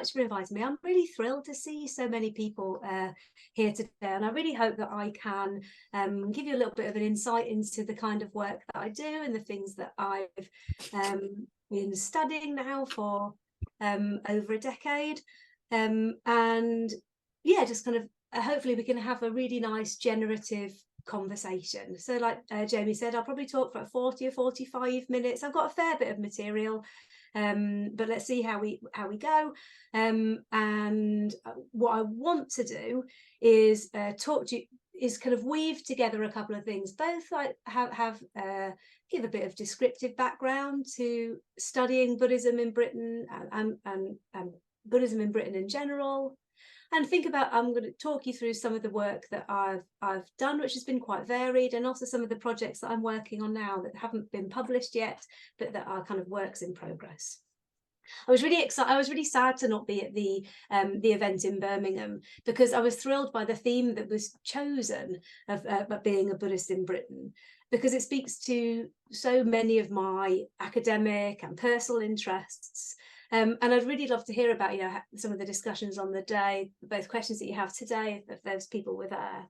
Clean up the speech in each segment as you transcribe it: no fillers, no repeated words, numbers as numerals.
much for inviting me. I'm really thrilled to see so many people here today, and I really hope that I can give you a little bit of an insight into the kind of work that I do and the things that I've been studying now for over a decade. And yeah, just kind of hopefully we can have a really nice generative conversation. So like Jamie said, I'll probably talk for 40 or 45 minutes. I've got a fair bit of material, but let's see how we go. And what I want to do is talk to you, is kind of weave together a couple of things, both like give a bit of descriptive background to studying Buddhism in Britain and Buddhism in Britain in general, and think about, I'm going to talk you through some of the work that I've done, which has been quite varied, and also some of the projects that I'm working on now that haven't been published yet, but that are kind of works in progress. I was really excited. I was really sad to not be at the event in Birmingham, because I was thrilled by the theme that was chosen of being a Buddhist in Britain, because it speaks to so many of my academic and personal interests. And I'd really love to hear about, some of the discussions on the day, both questions that you have today, if those people were there.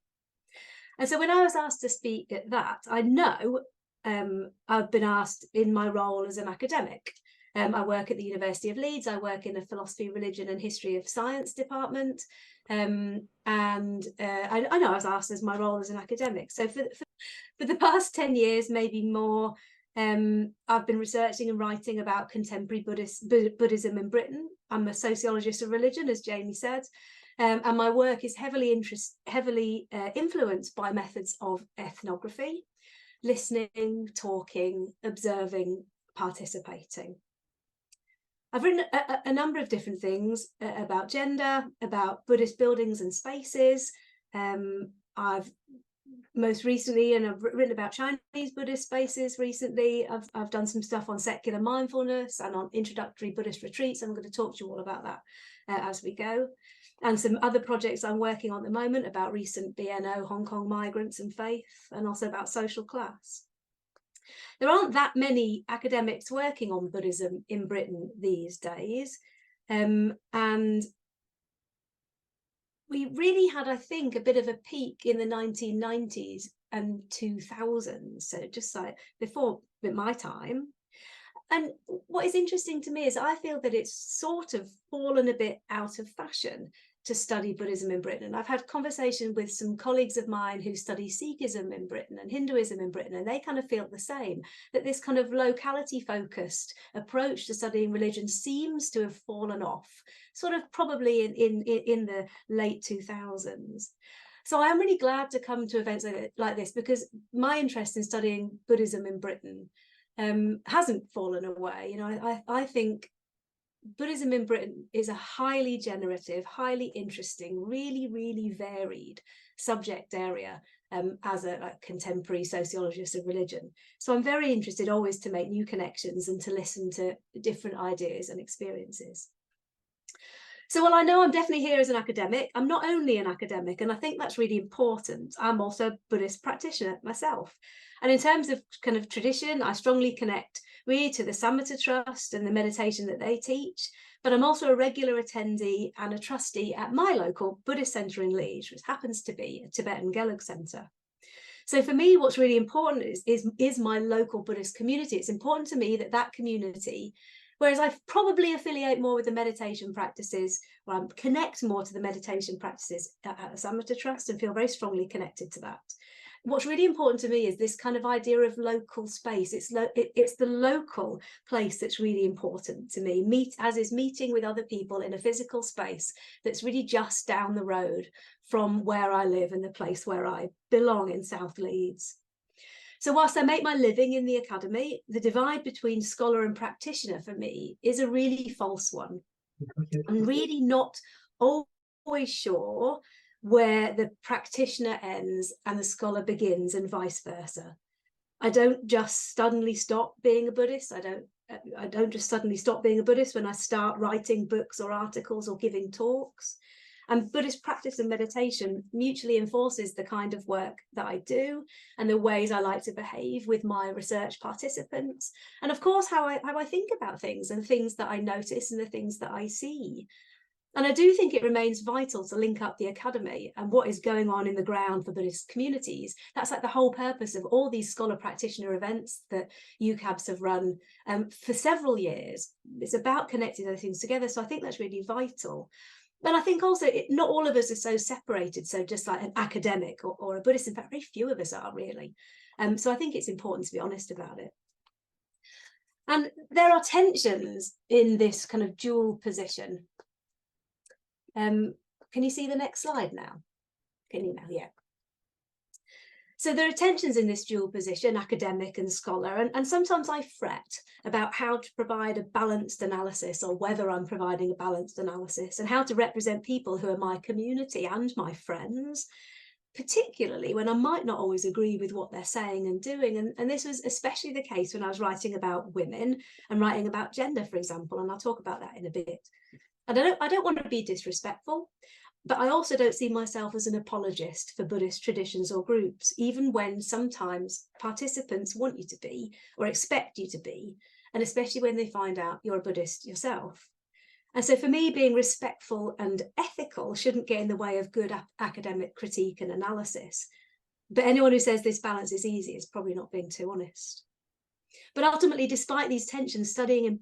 And so when I was asked to speak at that, I know I've been asked in my role as an academic. I work at the University of Leeds. I work in the Philosophy, Religion and History of Science department. I know I was asked as my role as an academic. So for the past 10 years, maybe more, I've been researching and writing about contemporary Buddhism in Britain. I'm a sociologist of religion, as Jamie said, and my work is heavily influenced by methods of ethnography, listening, talking, observing, participating. I've written a number of different things about gender, about Buddhist buildings and spaces. I've most recently, and I've written about Chinese Buddhist spaces recently. I've done some stuff on secular mindfulness and on introductory Buddhist retreats. I'm going to talk to you all about that as we go. And some other projects I'm working on at the moment about recent BNO Hong Kong migrants and faith, and also about social class. There aren't that many academics working on Buddhism in Britain these days. And we really had, I think, a bit of a peak in the 1990s and 2000s, so just like before my time. And what is interesting to me is I feel that it's sort of fallen a bit out of fashion to study Buddhism in Britain. And I've had conversation with some colleagues of mine who study Sikhism in Britain and Hinduism in Britain, and they kind of feel the same, that this kind of locality focused approach to studying religion seems to have fallen off, sort of probably in the late 2000s. So I'm really glad to come to events like this, because my interest in studying Buddhism in Britain hasn't fallen away. I think Buddhism in Britain is a highly generative, highly interesting, really, really varied subject area as a contemporary sociologist of religion. So I'm very interested always to make new connections and to listen to different ideas and experiences. So while I know I'm definitely here as an academic, I'm not only an academic, and I think that's really important. I'm also a Buddhist practitioner myself. And in terms of kind of tradition, I strongly connect really to the Samatha Trust and the meditation that they teach. But I'm also a regular attendee and a trustee at my local Buddhist centre in Leeds, which happens to be a Tibetan Gelug centre. So for me, what's really important is my local Buddhist community. It's important to me that community, whereas I probably affiliate more with the meditation practices, or I connect more to the meditation practices at the Samatha Trust and feel very strongly connected to that. What's really important to me is this kind of idea of local space. It's the local place that's really important to me, as is meeting with other people in a physical space that's really just down the road from where I live and the place where I belong in South Leeds. So whilst I make my living in the academy, the divide between scholar and practitioner for me is a really false one. I'm really not always sure where the practitioner ends and the scholar begins, and vice versa. I don't just suddenly stop being a Buddhist. I don't just suddenly stop being a Buddhist when I start writing books or articles or giving talks. And Buddhist practice and meditation mutually enforces the kind of work that I do and the ways I like to behave with my research participants. And of course, how I think about things and things that I notice and the things that I see. And I do think it remains vital to link up the academy and what is going on in the ground for Buddhist communities. That's like the whole purpose of all these scholar practitioner events that UCABs have run for several years. It's about connecting those things together. So I think that's really vital. But I think also not all of us are so separated, so just like an academic or a Buddhist. In fact, very few of us are really. So I think it's important to be honest about it. And there are tensions in this kind of dual position. Can you see the next slide now? Can you now? Yeah. So there are tensions in this dual position, academic and scholar, and sometimes I fret about how to provide a balanced analysis, or whether I'm providing a balanced analysis, and how to represent people who are my community and my friends, particularly when I might not always agree with what they're saying and doing. And this was especially the case when I was writing about women and writing about gender, for example, and I'll talk about that in a bit. And I don't want to be disrespectful, but I also don't see myself as an apologist for Buddhist traditions or groups, even when sometimes participants want you to be or expect you to be, and especially when they find out you're a Buddhist yourself. And so for me, being respectful and ethical shouldn't get in the way of good academic critique and analysis. But anyone who says this balance is easy is probably not being too honest. But ultimately, despite these tensions, studying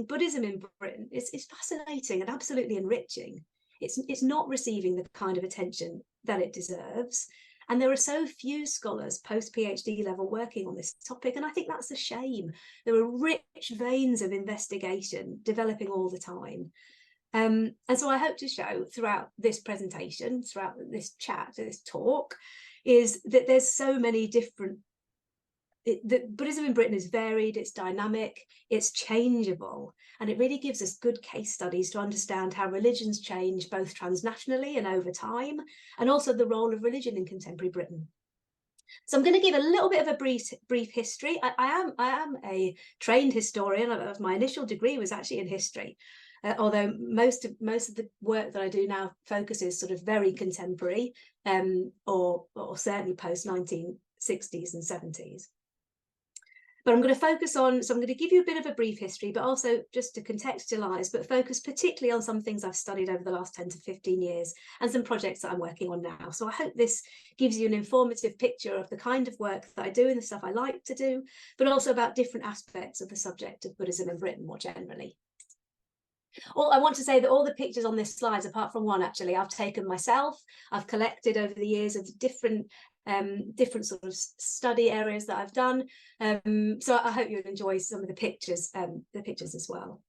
Buddhism in Britain is fascinating and absolutely enriching. It's not receiving the kind of attention that it deserves. And there are so few scholars post-PhD level working on this topic. And I think that's a shame. There are rich veins of investigation developing all the time. And so I hope to show throughout this presentation, throughout this chat, this talk, is that there's so many different Buddhism in Britain is varied, it's dynamic, it's changeable, and it really gives us good case studies to understand how religions change both transnationally and over time, and also the role of religion in contemporary Britain. So I'm going to give a little bit of a brief history. I am a trained historian. My initial degree was actually in history, although most of the work that I do now focuses sort of very contemporary, or certainly post 1960s and 70s. But I'm going to focus on, so I'm going to give you a bit of a brief history, but also just to contextualize, but focus particularly on some things I've studied over the last 10 to 15 years and some projects that I'm working on now. So I hope this gives you an informative picture of the kind of work that I do and the stuff I like to do, but also about different aspects of the subject of Buddhism in Britain more generally. I want to say that all the pictures on this slide, apart from one actually, I've taken myself. I've collected over the years of different sort of study areas that I've done. So I hope you'll enjoy some of the pictures as well.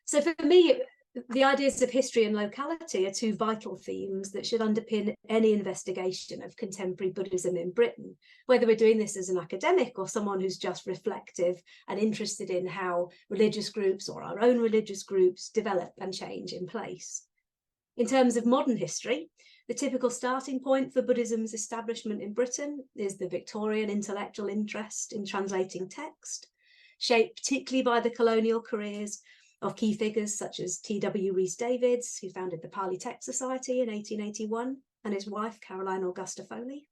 So for me, the ideas of history and locality are two vital themes that should underpin any investigation of contemporary Buddhism in Britain, whether we're doing this as an academic or someone who's just reflective and interested in how religious groups or our own religious groups develop and change in place. In terms of modern history, the typical starting point for Buddhism's establishment in Britain is the Victorian intellectual interest in translating text, shaped particularly by the colonial careers of key figures such as T.W. Rhys-Davids, who founded the Pali Text Society in 1881, and his wife, Caroline Augusta Foley.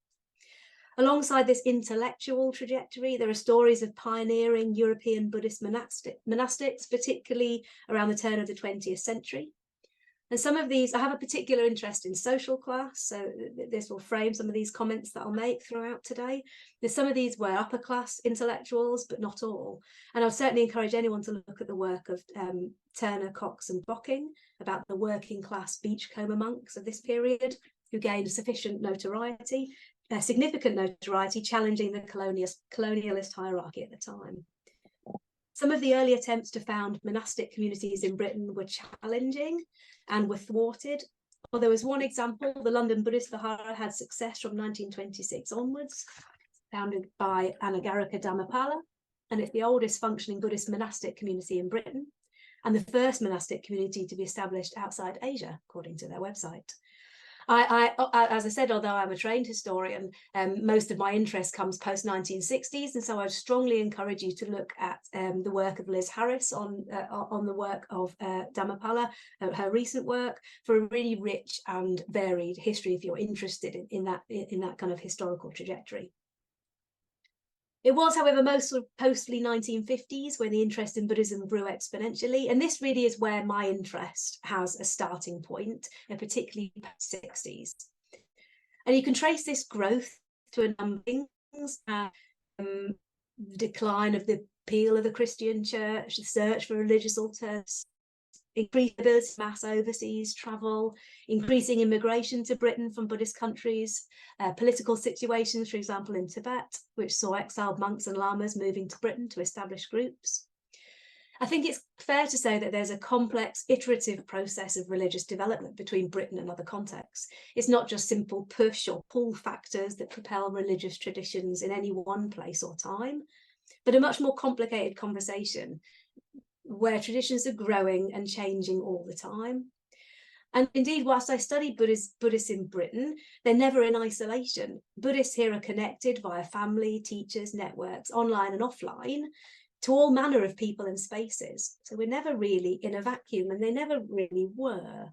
Alongside this intellectual trajectory, there are stories of pioneering European Buddhist monastics, particularly around the turn of the 20th century. And some of these, I have a particular interest in social class, so this will frame some of these comments that I'll make throughout today. Some of these were upper class intellectuals, but not all. And I'll certainly encourage anyone to look at the work of Turner, Cox and Bocking about the working class beachcomber monks of this period, who gained sufficient notoriety, significant notoriety, challenging the colonialist hierarchy at the time. Some of the early attempts to found monastic communities in Britain were challenging and were thwarted. Well, there was one example, the London Buddhist Vihara had success from 1926 onwards, founded by Anagarika Dhammapala, and it's the oldest functioning Buddhist monastic community in Britain, and the first monastic community to be established outside Asia, according to their website. As I said, although I'm a trained historian, most of my interest comes post-1960s, and so I'd strongly encourage you to look at the work of Liz Harris on the work of Dhammapala, her recent work, for a really rich and varied history if you're interested in that kind of historical trajectory. It was, however, most sort of post-ly 1950s when the interest in Buddhism grew exponentially. And this really is where my interest has a starting point, and particularly post-60s. And you can trace this growth to a number of things. The decline of the appeal of the Christian church, the search for religious alternatives, increased ability to mass overseas travel, increasing immigration to Britain from Buddhist countries, political situations, for example, in Tibet, which saw exiled monks and lamas moving to Britain to establish groups. I think it's fair to say that there's a complex, iterative process of religious development between Britain and other contexts. It's not just simple push or pull factors that propel religious traditions in any one place or time, but a much more complicated conversation where traditions are growing and changing all the time. And indeed, whilst I study Buddhists in Britain, they're never in isolation. Buddhists here are connected via family, teachers, networks, online and offline, to all manner of people and spaces. So we're never really in a vacuum, and they never really were.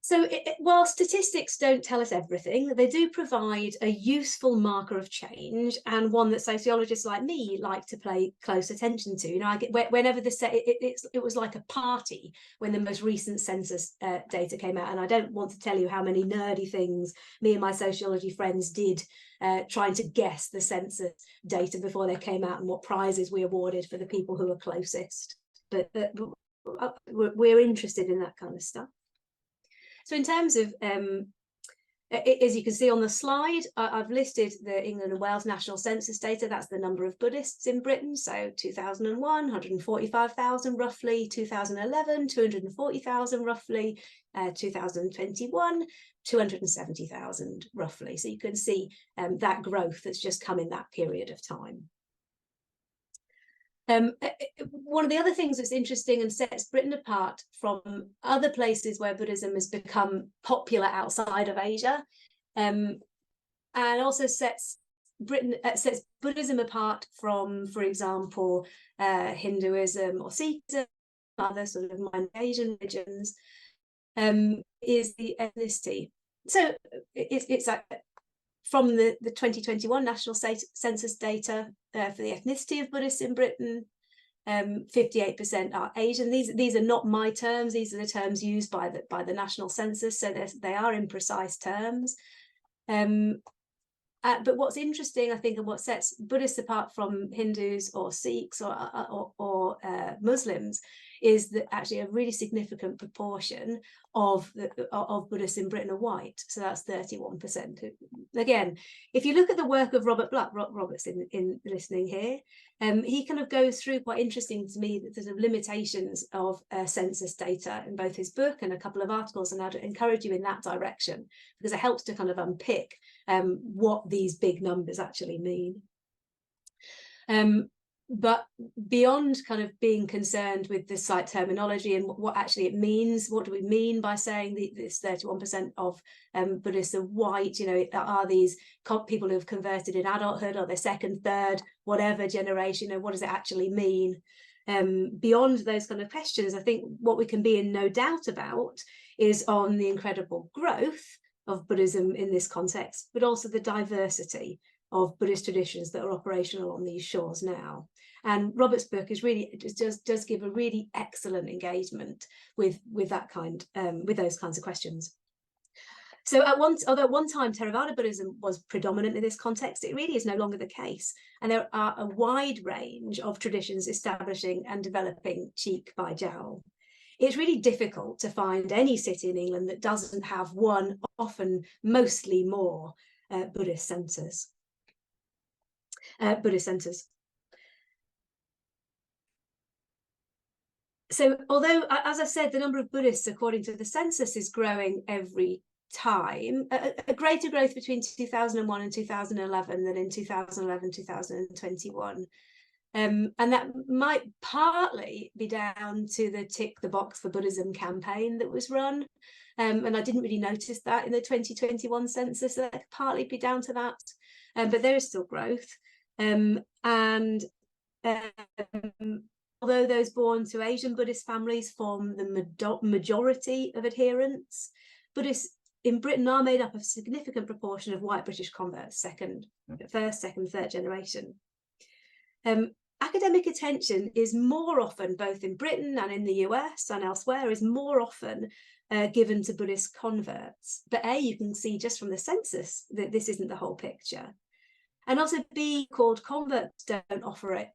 So while statistics don't tell us everything, they do provide a useful marker of change, and one that sociologists like me like to pay close attention to. You know, I get whenever it was like a party when the most recent census data came out, and I don't want to tell you how many nerdy things me and my sociology friends did trying to guess the census data before they came out and what prizes we awarded for the people who were closest. But we're interested in that kind of stuff. So in terms of, as you can see on the slide, I've listed the England and Wales national census data. That's the number of Buddhists in Britain. So 2001, 145,000 roughly, 2011, 240,000 roughly, 2021, 270,000 roughly. So you can see that growth that's just come in that period of time. One of the other things that's interesting and sets Britain apart from other places where Buddhism has become popular outside of Asia, and also sets Buddhism apart from, for example, Hinduism or Sikhism, other sort of minor Asian religions, is the ethnicity. So it's from the 2021 national census data for the ethnicity of Buddhists in Britain, 58% are Asian. These are not my terms. These are the terms used by the national census, so they are imprecise terms. But what's interesting, I think, and what sets Buddhists apart from Hindus or Sikhs or Muslims is that actually a really significant proportion of Buddhists in Britain are white. So that's 31%. Again, if you look at the work of Robert's in listening here, he kind of goes through, quite interesting to me, the sort of limitations of census data in both his book and a couple of articles, and I'd encourage you in that direction because it helps to kind of unpick what these big numbers actually mean. But beyond kind of being concerned with the site terminology and what actually it means, what do we mean by saying this 31% of Buddhists are white? You know, are these people who have converted in adulthood, or their second, third, whatever generation? You know, what does it actually mean? Beyond those kind of questions, I think what we can be in no doubt about is on the incredible growth of Buddhism in this context, but also the diversity of Buddhist traditions that are operational on these shores now. And Robert's book is really does give a really excellent engagement with that kind with those kinds of questions. So although at one time Theravada Buddhism was predominant in this context, it really is no longer the case. And there are a wide range of traditions establishing and developing cheek by jowl. It's really difficult to find any city in England that doesn't have one, often mostly more, Buddhist centres. So although, as I said, the number of Buddhists according to the census is growing every time, a greater growth between 2001 and 2011 than in 2011, 2021. And that might partly be down to the Tick the Box for Buddhism campaign that was run. And I didn't really notice that in the 2021 census, so that could partly be down to that. But there is still growth. Although those born to Asian Buddhist families form the majority of adherents, Buddhists in Britain are made up of a significant proportion of white British converts, first, second, third generation. Academic attention is more often, both in Britain and in the US and elsewhere, is more often given to Buddhist converts. But A, you can see just from the census that this isn't the whole picture. And also B, called converts don't operate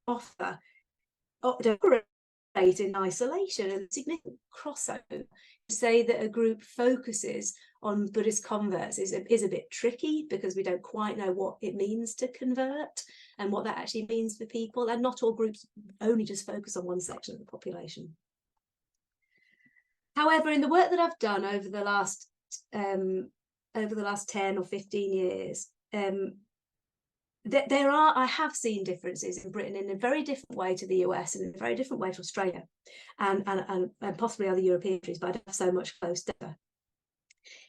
in isolation, and significant crossover. To say that a group focuses on Buddhist converts is a bit tricky, because we don't quite know what it means to convert and what that actually means for people, and not all groups only just focus on one section of the population. However, in the work that I've done over the last 10 or 15 years, I have seen differences in Britain in a very different way to the US and in a very different way to Australia and possibly other European countries, but I don't have so much close data.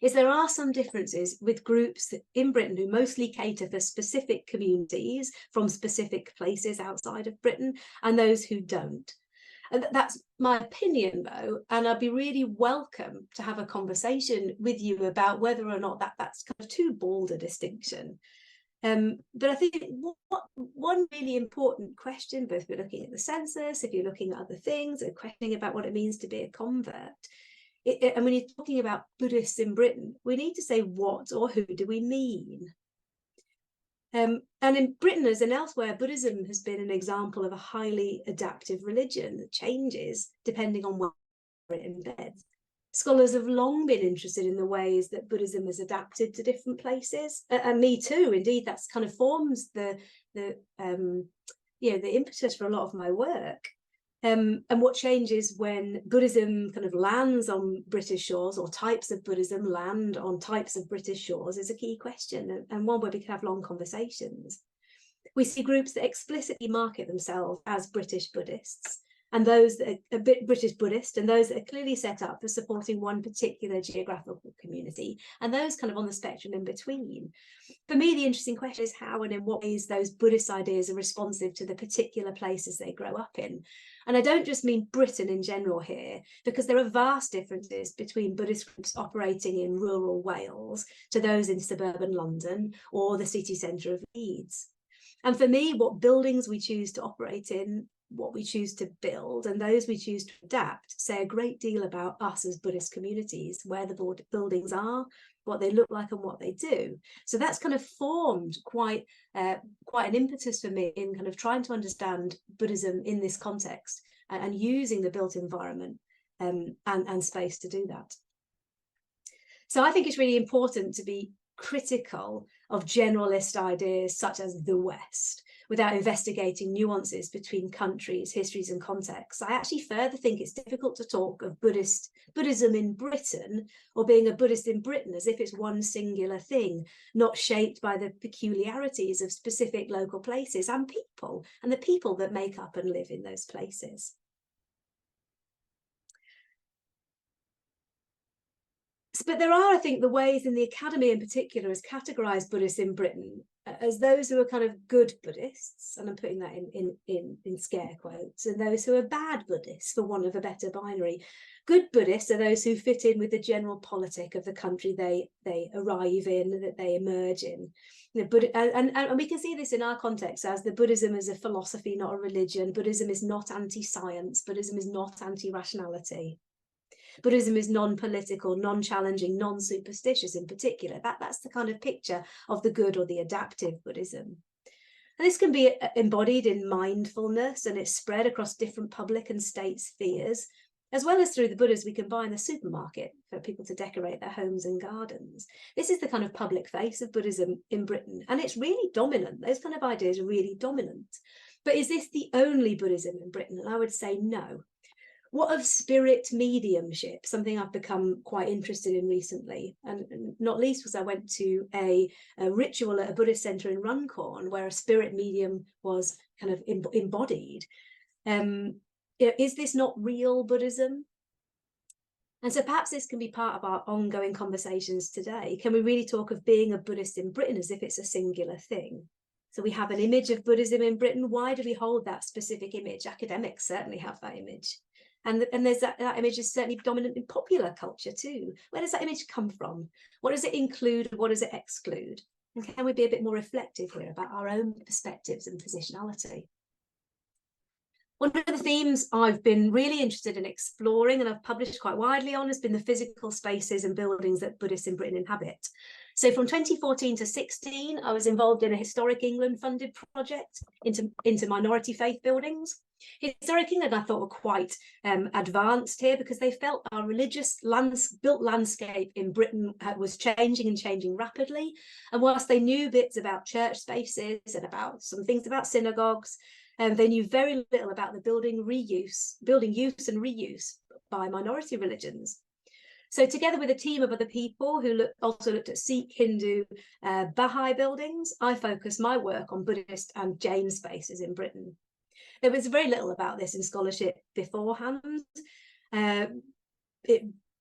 There are some differences with groups in Britain who mostly cater for specific communities from specific places outside of Britain, and those who don't. And that's my opinion, though, and I'd be really welcome to have a conversation with you about whether or not that's kind of too bold a distinction. But I think one really important question, both if you're looking at the census, if you're looking at other things, and questioning about what it means to be a convert, and when you're talking about Buddhists in Britain, we need to say what or who do we mean? And in Britain, as in elsewhere, Buddhism has been an example of a highly adaptive religion that changes depending on where it embeds. Scholars have long been interested in the ways that Buddhism has adapted to different places, and me too. Indeed, that's kind of forms the impetus for a lot of my work. And what changes when Buddhism kind of lands on British shores, or types of Buddhism land on types of British shores, is a key question, and one where we can have long conversations. We see groups that explicitly market themselves as British Buddhists, and those that are a bit British Buddhist, and those that are clearly set up for supporting one particular geographical community, and those kind of on the spectrum in between. For me, the interesting question is how and in what ways those Buddhist ideas are responsive to the particular places they grow up in. And I don't just mean Britain in general here, because there are vast differences between Buddhist groups operating in rural Wales to those in suburban London or the city centre of Leeds. And for me, what buildings we choose to operate in, what we choose to build, and those we choose to adapt say a great deal about us as Buddhist communities, where the buildings are, what they look like, and what they do. So that's kind of formed quite an impetus for me in kind of trying to understand Buddhism in this context, and using the built environment and space to do that. So I think it's really important to be critical of generalist ideas such as the West, without investigating nuances between countries, histories, and contexts. I actually further think it's difficult to talk of Buddhism in Britain, or being a Buddhist in Britain, as if it's one singular thing, not shaped by the peculiarities of specific local places and people, and the people that make up and live in those places. But there are, I think, the ways in the academy in particular has categorised Buddhists in Britain as those who are kind of good Buddhists, and I'm putting that in scare quotes, and those who are bad Buddhists, for want of a better binary. Good Buddhists are those who fit in with the general politic of the country they arrive in, that they emerge in. And we can see this in our context as the Buddhism is a philosophy, not a religion. Buddhism is not anti-science. Buddhism is not anti-rationality. Buddhism is non-political, non-challenging, non-superstitious in particular. That's the kind of picture of the good or the adaptive Buddhism. And this can be embodied in mindfulness, and it's spread across different public and state spheres, as well as through the Buddhas we can buy in the supermarket for people to decorate their homes and gardens. This is the kind of public face of Buddhism in Britain, and it's really dominant. Those kind of ideas are really dominant. But is this the only Buddhism in Britain? And I would say no. What of spirit mediumship, something I've become quite interested in recently, and not least because I went to a ritual at a Buddhist centre in Runcorn where a spirit medium was kind of embodied. Is this not real Buddhism? And so perhaps this can be part of our ongoing conversations today. Can we really talk of being a Buddhist in Britain as if it's a singular thing? So we have an image of Buddhism in Britain. Why do we hold that specific image? Academics certainly have that image. And there's that image is certainly dominant in popular culture too. Where does that image come from? What does it include? What does it exclude? And can we be a bit more reflective here about our own perspectives and positionality? One of the themes I've been really interested in exploring, and I've published quite widely on, has been the physical spaces and buildings that Buddhists in Britain inhabit. So from 2014 to 16, I was involved in a Historic England funded project into minority faith buildings. Historic England, I thought, were quite advanced here because they felt our religious built landscape in Britain was changing and changing rapidly. And whilst they knew bits about church spaces and about some things about synagogues, they knew very little about the building use and reuse by minority religions. So together with a team of other people who also looked at Sikh, Hindu, Baha'i buildings, I focused my work on Buddhist and Jain spaces in Britain. There was very little about this in scholarship beforehand.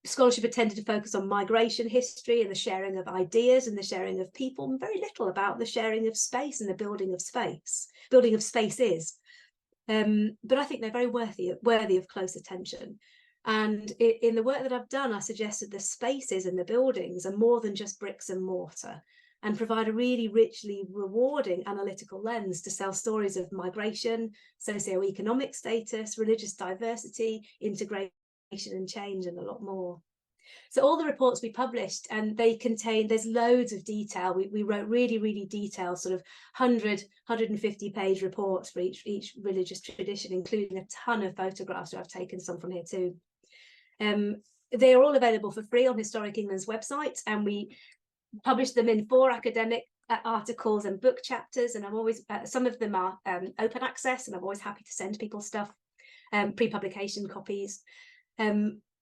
Scholarship had tended to focus on migration history and the sharing of ideas and the sharing of people, and very little about the sharing of space and the building of spaces. But I think they're very worthy of close attention. And in the work that I've done, I suggested the spaces and the buildings are more than just bricks and mortar, and provide a really richly rewarding analytical lens to tell stories of migration, socioeconomic status, religious diversity, integration and change, and a lot more. So all the reports we published, and there's loads of detail. We wrote really, really detailed sort of 150 page reports for each religious tradition, including a ton of photographs. So I've taken some from here too. They are all available for free on Historic England's website, and we published them in 4 academic articles and book chapters, and I'm always some of them are open access, and I'm always happy to send people stuff, pre-publication copies.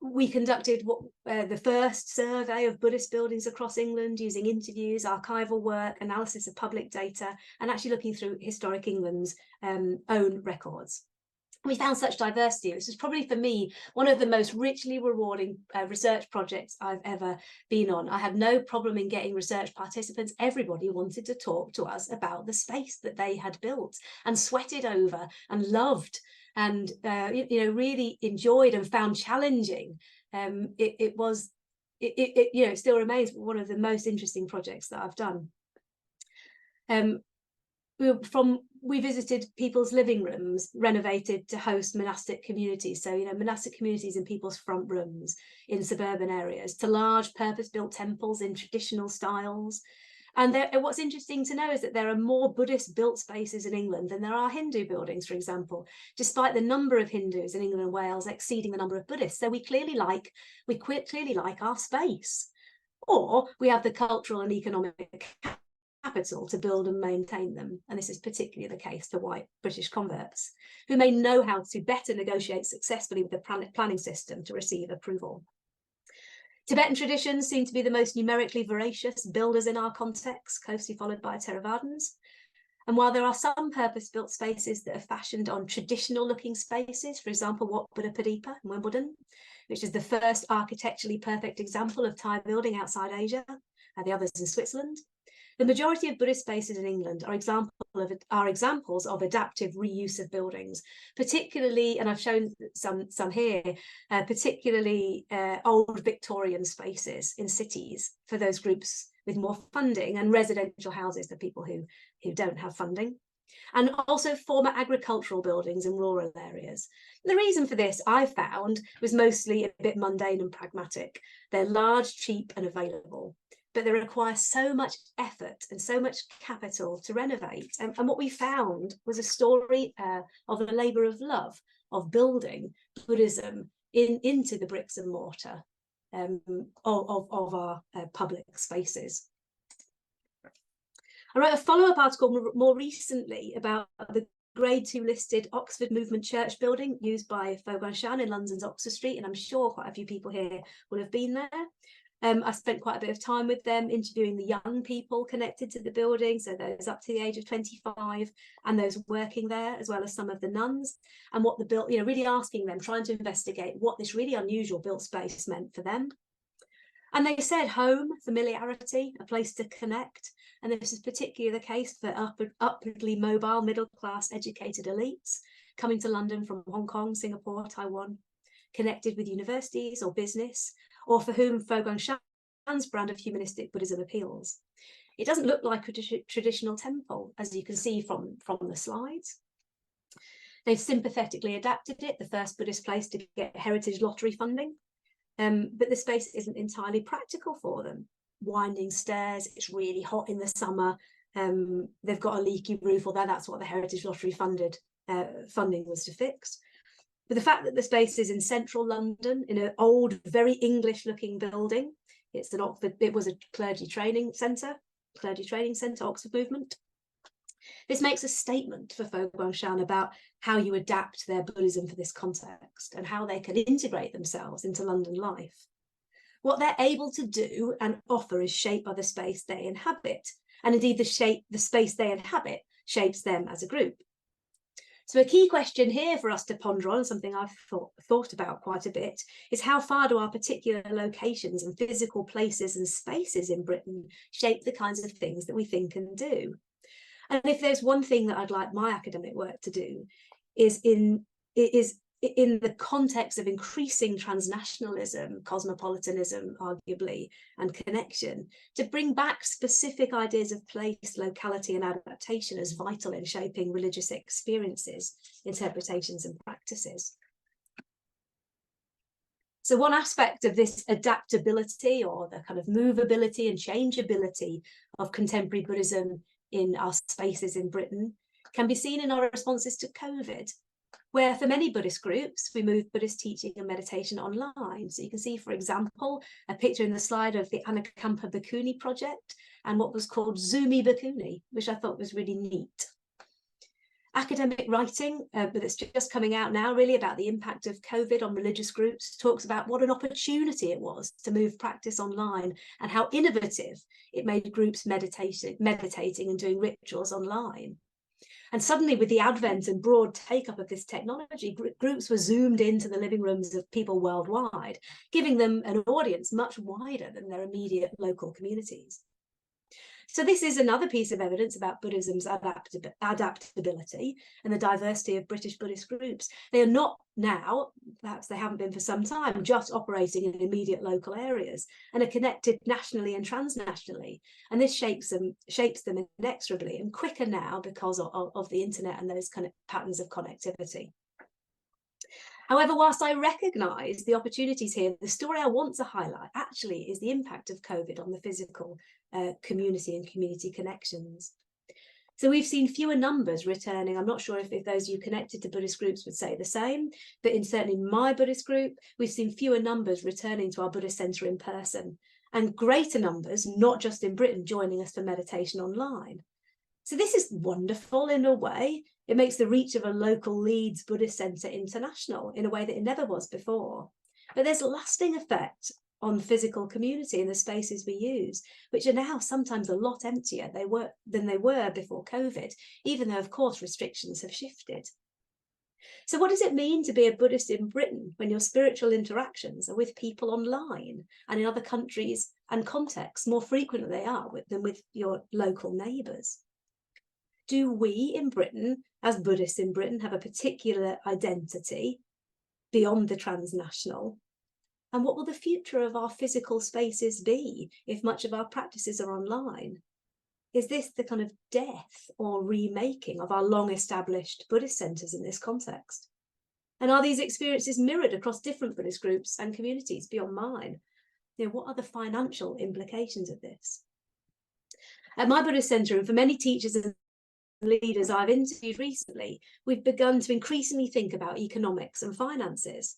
We conducted the first survey of Buddhist buildings across England using interviews, archival work, analysis of public data, and actually looking through Historic England's own records. We found such diversity. This is probably, for me, one of the most richly rewarding research projects I've ever been on. I had no problem in getting research participants. Everybody wanted to talk to us about the space that they had built and sweated over and loved, and really enjoyed and found challenging. It still remains one of the most interesting projects that I've done. We visited people's living rooms renovated to host monastic communities. So, monastic communities in people's front rooms in suburban areas, to large purpose-built temples in traditional styles. And what's interesting to know is that there are more Buddhist built spaces in England than there are Hindu buildings, for example, despite the number of Hindus in England and Wales exceeding the number of Buddhists. So we clearly like our space, or we have the cultural and economic capital to build and maintain them. And this is particularly the case for white British converts, who may know how to better negotiate successfully with the planning system to receive approval. Tibetan traditions seem to be the most numerically voracious builders in our context, closely followed by Theravadins. And while there are some purpose-built spaces that are fashioned on traditional-looking spaces, for example, Wat Buddha Padipa in Wimbledon, which is the first architecturally perfect example of Thai building outside Asia, and the others in Switzerland, the majority of Buddhist spaces in England are examples of adaptive reuse of buildings, particularly, and I've shown some here, particularly old Victorian spaces in cities for those groups with more funding, and residential houses for people who don't have funding, and also former agricultural buildings in rural areas. The reason for this, I found, was mostly a bit mundane and pragmatic. They're large, cheap, and available, but they require so much effort and so much capital to renovate. And what we found was a story of a labour of love, of building Buddhism into the bricks and mortar of our public spaces. I wrote a follow-up article more recently about the Grade 2 listed Oxford Movement Church building used by Fo Guangshan in London's Oxford Street, and I'm sure quite a few people here will have been there. I spent quite a bit of time with them interviewing the young people connected to the building, so those up to the age of 25 and those working there, as well as some of the nuns, and what the really asking them, trying to investigate what this really unusual built space meant for them. And they said home, familiarity, a place to connect. And this is particularly the case for upwardly mobile, middle-class, educated elites coming to London from Hong Kong, Singapore, Taiwan. connected with universities or business, or for whom Foguang Shan's brand of humanistic Buddhism appeals. It doesn't look like a traditional temple, as you can see from the slides. They've sympathetically adapted it, the first Buddhist place to get heritage lottery funding, but the space isn't entirely practical for them. Winding stairs, it's really hot in the summer, they've got a leaky roof, although that's what the heritage lottery funding was to fix. But the fact that the space is in central London, in an old, very English-looking building, it was a clergy training centre, Oxford movement. This makes a statement for Foguang Shan about how you adapt their Buddhism for this context and how they can integrate themselves into London life. What they're able to do and offer is shaped by the space they inhabit, and indeed the space they inhabit shapes them as a group. So a key question here for us to ponder on, something I've thought about quite a bit, is how far do our particular locations and physical places and spaces in Britain shape the kinds of things that we think and do? And if there's one thing that I'd like my academic work to do is in the context of increasing transnationalism, cosmopolitanism, arguably, and connection, to bring back specific ideas of place, locality, and adaptation as vital in shaping religious experiences, interpretations, and practices. So one aspect of this adaptability, or the kind of movability and changeability of contemporary Buddhism in our spaces in Britain, can be seen in our responses to COVID, where for many Buddhist groups, we moved Buddhist teaching and meditation online. So you can see, for example, a picture in the slide of the Anakampa Bhikkhuni project and what was called Zoomy Bhikkhuni, which I thought was really neat. Academic writing, but it's just coming out now, really, about the impact of COVID on religious groups, talks about what an opportunity it was to move practice online and how innovative it made groups meditating and doing rituals online. And suddenly, with the advent and broad take-up of this technology, groups were zoomed into the living rooms of people worldwide, giving them an audience much wider than their immediate local communities. So this is another piece of evidence about Buddhism's adaptability and the diversity of British Buddhist groups. They are not now, perhaps they haven't been for some time, just operating in immediate local areas, and are connected nationally and transnationally. And this shapes them inexorably and quicker now because of the internet and those kind of patterns of connectivity. However, whilst I recognise the opportunities here, the story I want to highlight actually is the impact of COVID on the physical community and community connections. So we've seen fewer numbers returning. I'm not sure if those of you connected to Buddhist groups would say the same, but certainly my Buddhist group, we've seen fewer numbers returning to our Buddhist centre in person, and greater numbers, not just in Britain, joining us for meditation online. So this is wonderful in a way. It makes the reach of a local Leeds Buddhist centre international in a way that it never was before. But there's a lasting effect on physical community in the spaces we use, which are now sometimes a lot emptier than they were before COVID, even though, of course, restrictions have shifted. So what does it mean to be a Buddhist in Britain when your spiritual interactions are with people online and in other countries and contexts more frequently they are than with your local neighbours? Do we in Britain, as Buddhists in Britain, have a particular identity beyond the transnational? And what will the future of our physical spaces be if much of our practices are online? Is this the kind of death or remaking of our long-established Buddhist centres in this context? And are these experiences mirrored across different Buddhist groups and communities beyond mine? What are the financial implications of this? At my Buddhist centre, and for many teachers and leaders I've interviewed recently, we've begun to increasingly think about economics and finances.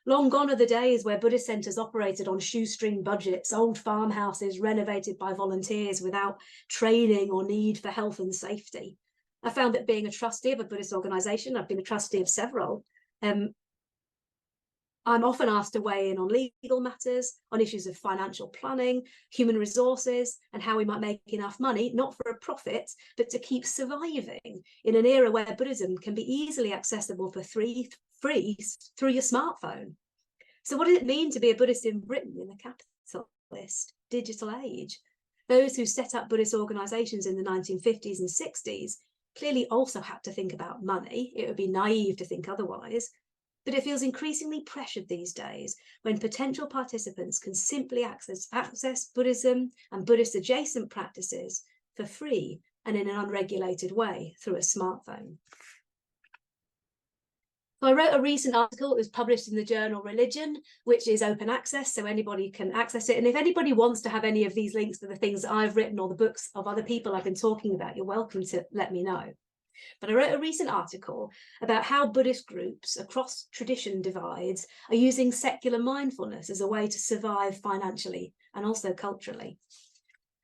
Long gone are the days where Buddhist centres operated on shoestring budgets, old farmhouses renovated by volunteers without training or need for health and safety. I found that being a trustee of a Buddhist organisation, I've been a trustee of several, I'm often asked to weigh in on legal matters, on issues of financial planning, human resources, and how we might make enough money, not for a profit, but to keep surviving in an era where Buddhism can be easily accessible for free through your smartphone. So what does it mean to be a Buddhist in Britain in the capitalist digital age? Those who set up Buddhist organisations in the 1950s and 60s clearly also had to think about money. It would be naive to think otherwise. but it feels increasingly pressured these days when potential participants can simply access Buddhism and Buddhist adjacent practices for free and in an unregulated way through a smartphone. So I wrote a recent article. It was published in the journal Religion, which is open access, so anybody can access it. And if anybody wants to have any of these links to the things that I've written or the books of other people I've been talking about, you're welcome to let me know. But I wrote a recent article about how Buddhist groups across tradition divides are using secular mindfulness as a way to survive financially and also culturally.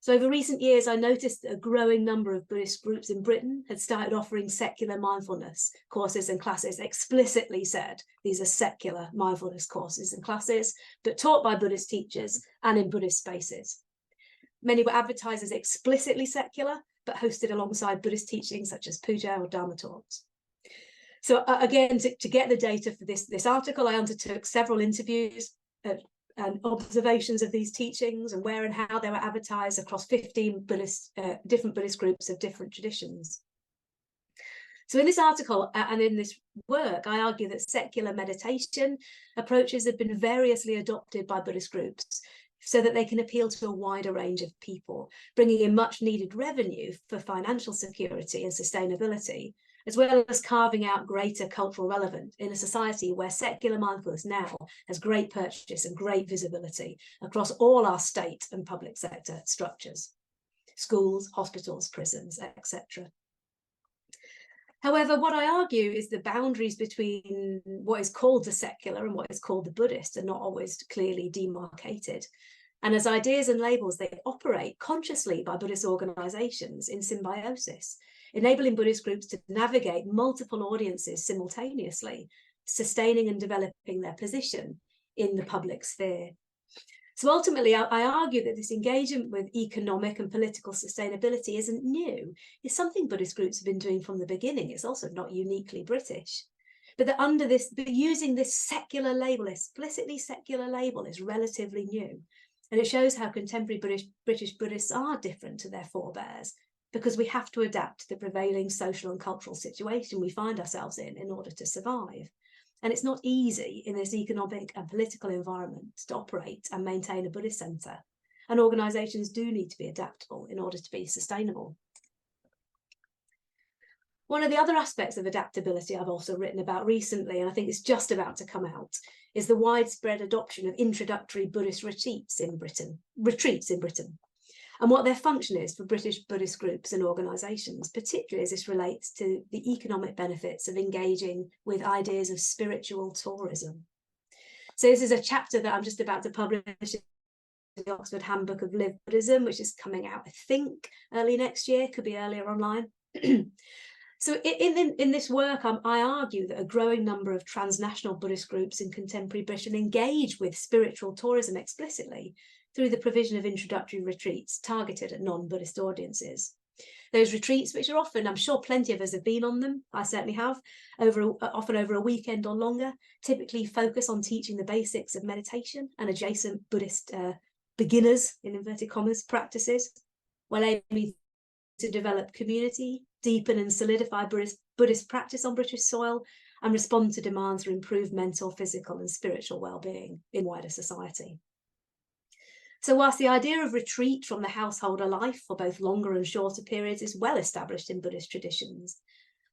So over recent years, I noticed that a growing number of Buddhist groups in Britain had started offering secular mindfulness courses and classes, explicitly said these are secular mindfulness courses and classes, but taught by Buddhist teachers and in Buddhist spaces. Many were advertised as explicitly secular, but hosted alongside Buddhist teachings such as puja or dharma talks. So again, to get the data for this article, I undertook several interviews and observations of these teachings and where and how they were advertised across 15 different Buddhist groups of different traditions. So in this article and in this work, I argue that secular meditation approaches have been variously adopted by Buddhist groups so that they can appeal to a wider range of people, bringing in much needed revenue for financial security and sustainability, as well as carving out greater cultural relevance in a society where secular mindfulness now has great purchase and great visibility across all our state and public sector structures, schools, hospitals, prisons, etc. However, what I argue is the boundaries between what is called the secular and what is called the Buddhist are not always clearly demarcated. And as ideas and labels, they operate consciously by Buddhist organizations in symbiosis, enabling Buddhist groups to navigate multiple audiences simultaneously, sustaining and developing their position in the public sphere. So ultimately, I argue that this engagement with economic and political sustainability isn't new. It's something Buddhist groups have been doing from the beginning. It's also not uniquely British. But that using this secular label, explicitly secular label, is relatively new. And it shows how contemporary British Buddhists are different to their forebears, because we have to adapt to the prevailing social and cultural situation we find ourselves in order to survive. And it's not easy in this economic and political environment to operate and maintain a Buddhist centre. And organisations do need to be adaptable in order to be sustainable. One of the other aspects of adaptability I've also written about recently, and I think it's just about to come out, is the widespread adoption of introductory Buddhist retreats in Britain, and what their function is for British Buddhist groups and organisations, particularly as this relates to the economic benefits of engaging with ideas of spiritual tourism. So this is a chapter that I'm just about to publish in the Oxford Handbook of Lived Buddhism, which is coming out, I think, early next year, could be earlier online. So in this work, I argue that a growing number of transnational Buddhist groups in contemporary Britain engage with spiritual tourism explicitly through the provision of introductory retreats targeted at non-Buddhist audiences. Those retreats, which are often, I'm sure plenty of us have been on them, I certainly have, often over a weekend or longer, typically focus on teaching the basics of meditation and adjacent Buddhist beginners, in inverted commas, practices, while aiming to develop community, deepen and solidify Buddhist practice on British soil, and respond to demands for improved mental, physical and spiritual well-being in wider society. So whilst the idea of retreat from the householder life for both longer and shorter periods is well established in Buddhist traditions,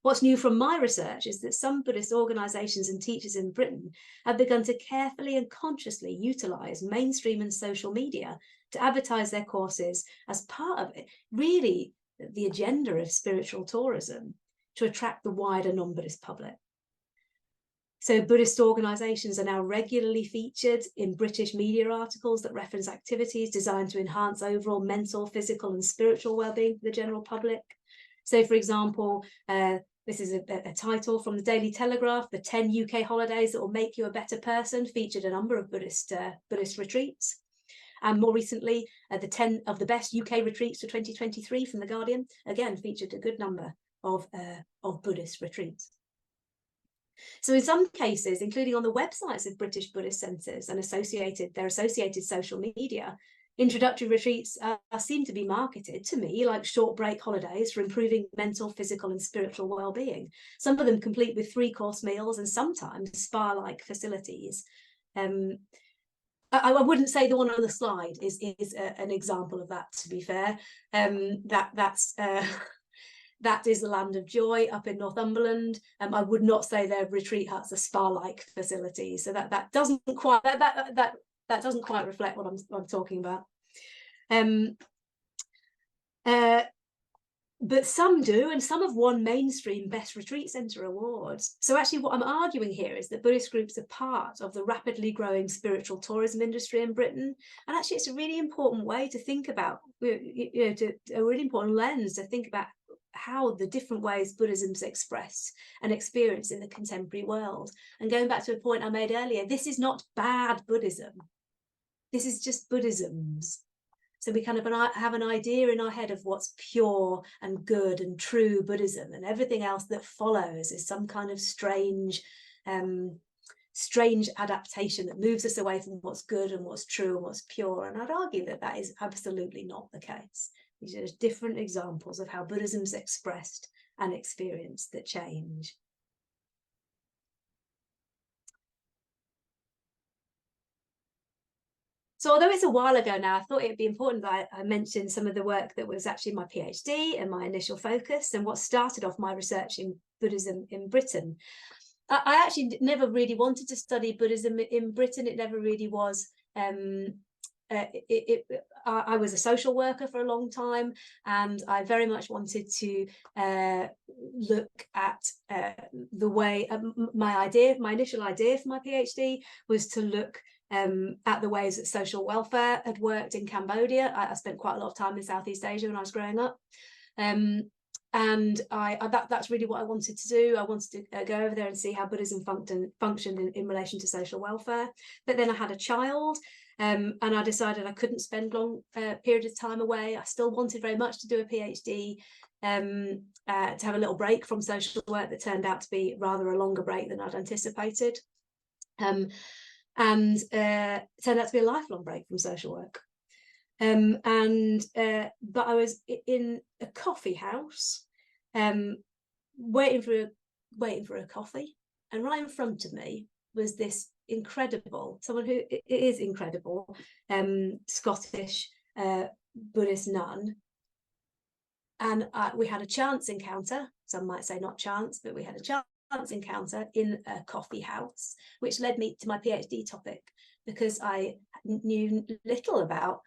what's new from my research is that some Buddhist organisations and teachers in Britain have begun to carefully and consciously utilise mainstream and social media to advertise their courses as part of it, really the agenda of spiritual tourism, to attract the wider non-Buddhist public. So Buddhist organisations are now regularly featured in British media articles that reference activities designed to enhance overall mental, physical and spiritual well-being for the general public. So, for example, this is a title from the Daily Telegraph, the 10 UK holidays that will make you a better person, featured a number of Buddhist retreats. And more recently, the 10 of the best UK retreats for 2023 from The Guardian, again, featured a good number of Buddhist retreats. So in some cases, including on the websites of British Buddhist centres and their associated social media, Introductory retreats seem to be marketed to me like short break holidays for improving mental, physical and spiritual well-being. Some of them complete with 3-course meals and sometimes spa-like facilities. I wouldn't say the one on the slide is an example of that, to be fair. That is the Land of Joy up in Northumberland. I would not say their retreat huts are spa-like facilities, so that doesn't quite that doesn't quite reflect what I'm talking about. But some do, and some have won mainstream Best Retreat Centre awards. So actually what I'm arguing here is that Buddhist groups are part of the rapidly growing spiritual tourism industry in Britain. And actually it's a really important way to think about, a really important lens to think about how the different ways Buddhism's expressed and experienced in the contemporary world. And going back to a point I made earlier, this is not bad Buddhism. This is just Buddhisms. So we kind of have an idea in our head of what's pure and good and true Buddhism, and everything else that follows is some kind of strange adaptation that moves us away from what's good and what's true and what's pure. And I'd argue that that is absolutely not the case. These are just different examples of how Buddhism's expressed and experienced that change. So although it's a while ago now, I thought it'd be important that I mentioned some of the work that was actually my PhD and my initial focus and what started off my research in Buddhism in Britain. I actually never really wanted to study Buddhism in Britain. It never really was. I was a social worker for a long time, and I very much wanted to look at the way my initial idea for my PhD was to look at the ways that social welfare had worked in Cambodia. I spent quite a lot of time in Southeast Asia when I was growing up. And that's really what I wanted to do. I wanted to go over there and see how Buddhism functioned in relation to social welfare. But then I had a child, and I decided I couldn't spend long periods of time away. I still wanted very much to do a PhD, to have a little break from social work that turned out to be rather a longer break than I'd anticipated. And it turned out to be a lifelong break from social work. But I was in a coffee house, waiting for a coffee, and right in front of me was this someone who is incredible, Scottish Buddhist nun. And we had a chance encounter. Some might say not chance, but we had a chance encounter in a coffee house, which led me to my PhD topic, because I knew little about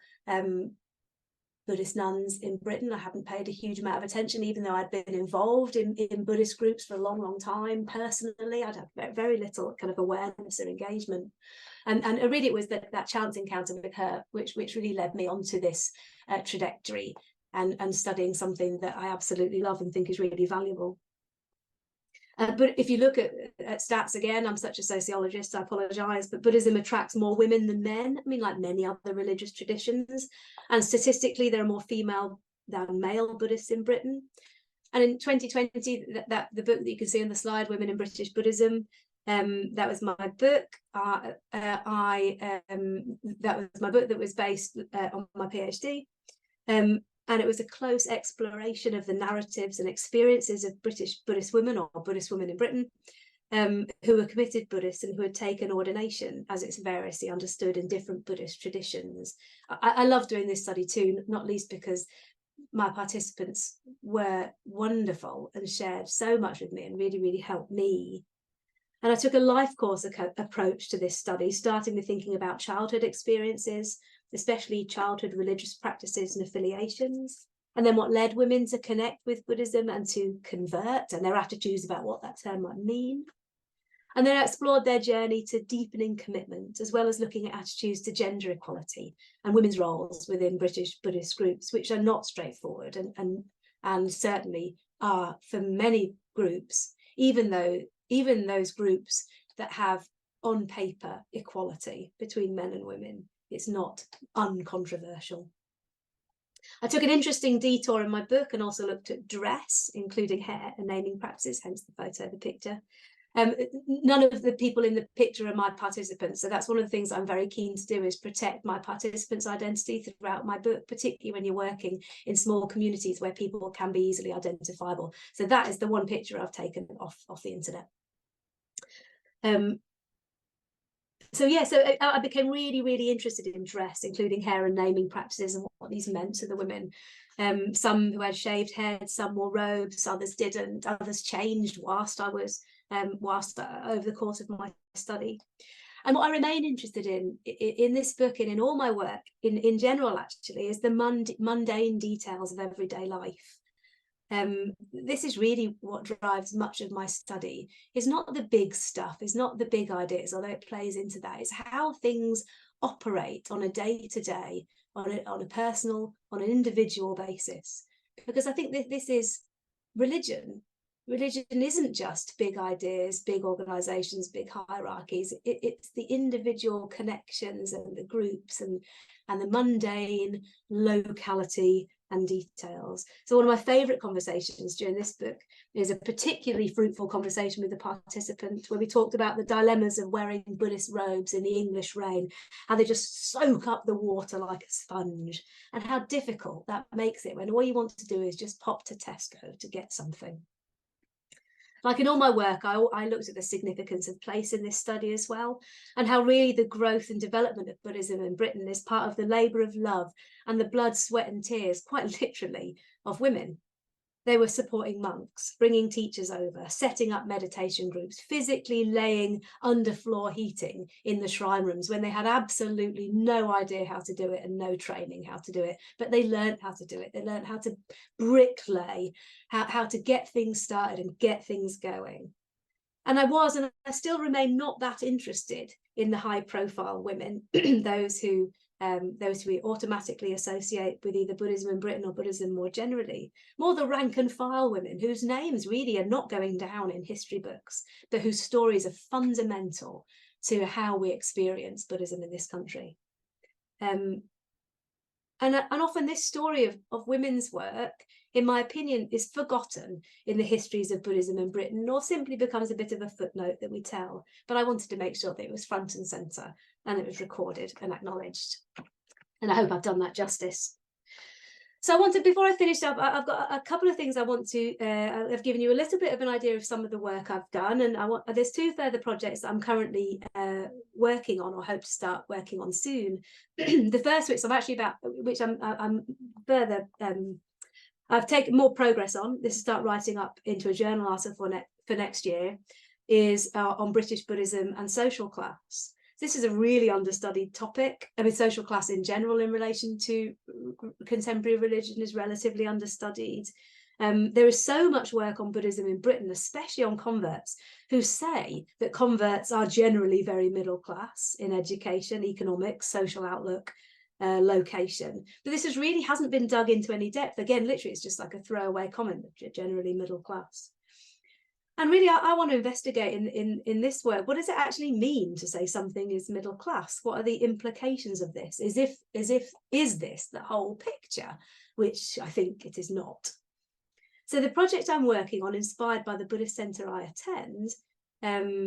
Buddhist nuns in Britain. I hadn't paid a huge amount of attention, even though I'd been involved in Buddhist groups for a long time personally. I'd had very little kind of awareness or engagement. And really it was that chance encounter with her which really led me onto this trajectory and studying something that I absolutely love and think is really valuable. But if you look at stats again, I'm such a sociologist, I apologize, but Buddhism attracts more women than men. I mean, like many other religious traditions. And statistically, there are more female than male Buddhists in Britain. And in 2020, the book that you can see on the slide, Women in British Buddhism, that was my book. That was my book that was based on my PhD. And it was a close exploration of the narratives and experiences of British Buddhist women, or Buddhist women in Britain, who were committed Buddhists and who had taken ordination, as it's variously understood in different Buddhist traditions. I love doing this study too, not least because my participants were wonderful and shared so much with me and really helped me. And I took a life course approach to this study, starting with thinking about childhood experiences, especially childhood religious practices and affiliations, and then what led women to connect with Buddhism and to convert, and their attitudes about what that term might mean. And then I explored their journey to deepening commitment, as well as looking at attitudes to gender equality and women's roles within British Buddhist groups, which are not straightforward and certainly are for many groups, even those groups that have on paper equality between men and women. It's not uncontroversial. I took an interesting detour in my book and also looked at dress, including hair and naming practices, hence the photo, the picture. None of the people in the picture are my participants. So that's one of the things I'm very keen to do, is protect my participants' identity throughout my book, particularly when you're working in small communities where people can be easily identifiable. So that is the one picture I've taken off the internet. So yeah, so I became really, really interested in dress, including hair and naming practices and what these meant to the women. Some who had shaved heads, some wore robes, others didn't, others changed whilst over the course of my study. And what I remain interested in this book and in all my work in general, actually, is the mundane details of everyday life. This is really what drives much of my study. It's not the big stuff, it's not the big ideas, although it plays into that. It's how things operate on a day-to-day, on a personal, on an individual basis. Because I think that this is religion. Religion isn't just big ideas, big organizations, big hierarchies. It's the individual connections and the groups and the mundane locality and details. So one of my favorite conversations during this book is a particularly fruitful conversation with a participant where we talked about the dilemmas of wearing Buddhist robes in the English rain, how they just soak up the water like a sponge, and how difficult that makes it when all you want to do is just pop to Tesco to get something. Like in all my work, I looked at the significance of place in this study as well, and how really the growth and development of Buddhism in Britain is part of the labour of love and the blood, sweat and tears, quite literally, of women. They were supporting monks, bringing teachers over, setting up meditation groups, physically laying underfloor heating in the shrine rooms when they had absolutely no idea how to do it and no training how to do it. But they learned how to do it. They learned how to bricklay, how to get things started and get things going. And I still remain not that interested in the high profile women, those who we automatically associate with either Buddhism in Britain or Buddhism more generally, more the rank and file women whose names really are not going down in history books, but whose stories are fundamental to how we experience Buddhism in this country. And often this story of women's work, in my opinion, is forgotten in the histories of Buddhism in Britain, or simply becomes a bit of a footnote that we tell. But I wanted to make sure that it was front and centre and it was recorded and acknowledged. And I hope I've done that justice. So before I finish up, I've got a couple of things I want to, I've given you a little bit of an idea of some of the work I've done, and there's 2 further projects that I'm currently working on or hope to start working on soon. The first, I've taken more progress on, this is start writing up into a journal article for next year, is on British Buddhism and social class. This is a really understudied topic. I mean, social class in general in relation to contemporary religion is relatively understudied. There is so much work on Buddhism in Britain, especially on converts, who say that converts are generally very middle class in education, economics, social outlook, location. But this really hasn't been dug into any depth. Again, literally, it's just like a throwaway comment, generally middle class. And really, I want to investigate in this work, what does it actually mean to say something is middle class? What are the implications of this? Is this the whole picture? Which I think it is not. So the project I'm working on, inspired by the Buddhist centre I attend,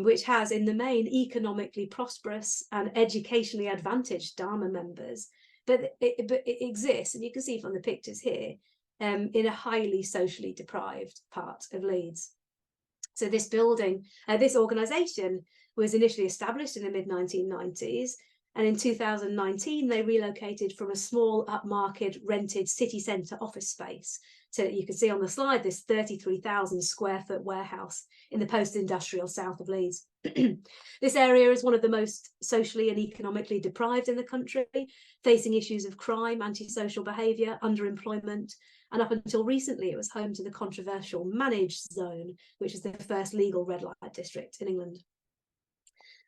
which has in the main economically prosperous and educationally advantaged Dharma members, but it exists, and you can see from the pictures here, in a highly socially deprived part of Leeds. So this organisation was initially established in the mid-1990s, and in 2019 they relocated from a small upmarket rented city centre office space. So you can see on the slide this 33,000 square foot warehouse in the post-industrial south of Leeds. This area is one of the most socially and economically deprived in the country, facing issues of crime, antisocial behaviour, underemployment, and up until recently it was home to the controversial managed zone, which is the first legal red light district in England.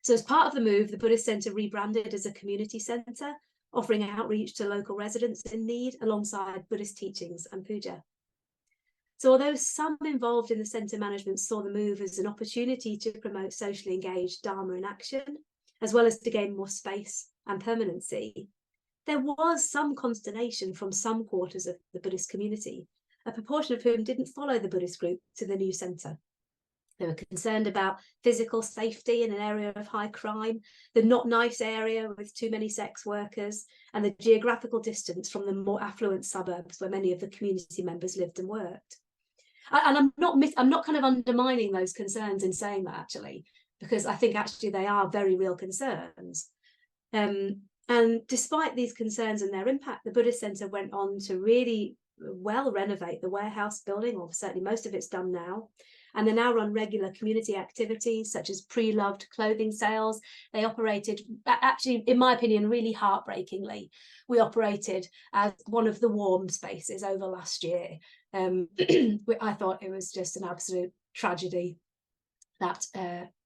So as part of the move, the Buddhist Centre rebranded as a community centre, offering outreach to local residents in need alongside Buddhist teachings and puja. So although some involved in the centre management saw the move as an opportunity to promote socially engaged Dharma in action, as well as to gain more space and permanency, there was some consternation from some quarters of the Buddhist community, a proportion of whom didn't follow the Buddhist group to the new centre. They were concerned about physical safety in an area of high crime, the not nice area with too many sex workers, and the geographical distance from the more affluent suburbs where many of the community members lived and worked. And I'm not kind of undermining those concerns in saying that, actually, because I think actually they are very real concerns. And despite these concerns and their impact, the Buddhist Centre went on to really well renovate the warehouse building, or certainly most of it's done now. And they now run regular community activities such as pre-loved clothing sales. They operated, actually, in my opinion, really heartbreakingly, we operated as one of the warm spaces over last year. I thought it was just an absolute tragedy that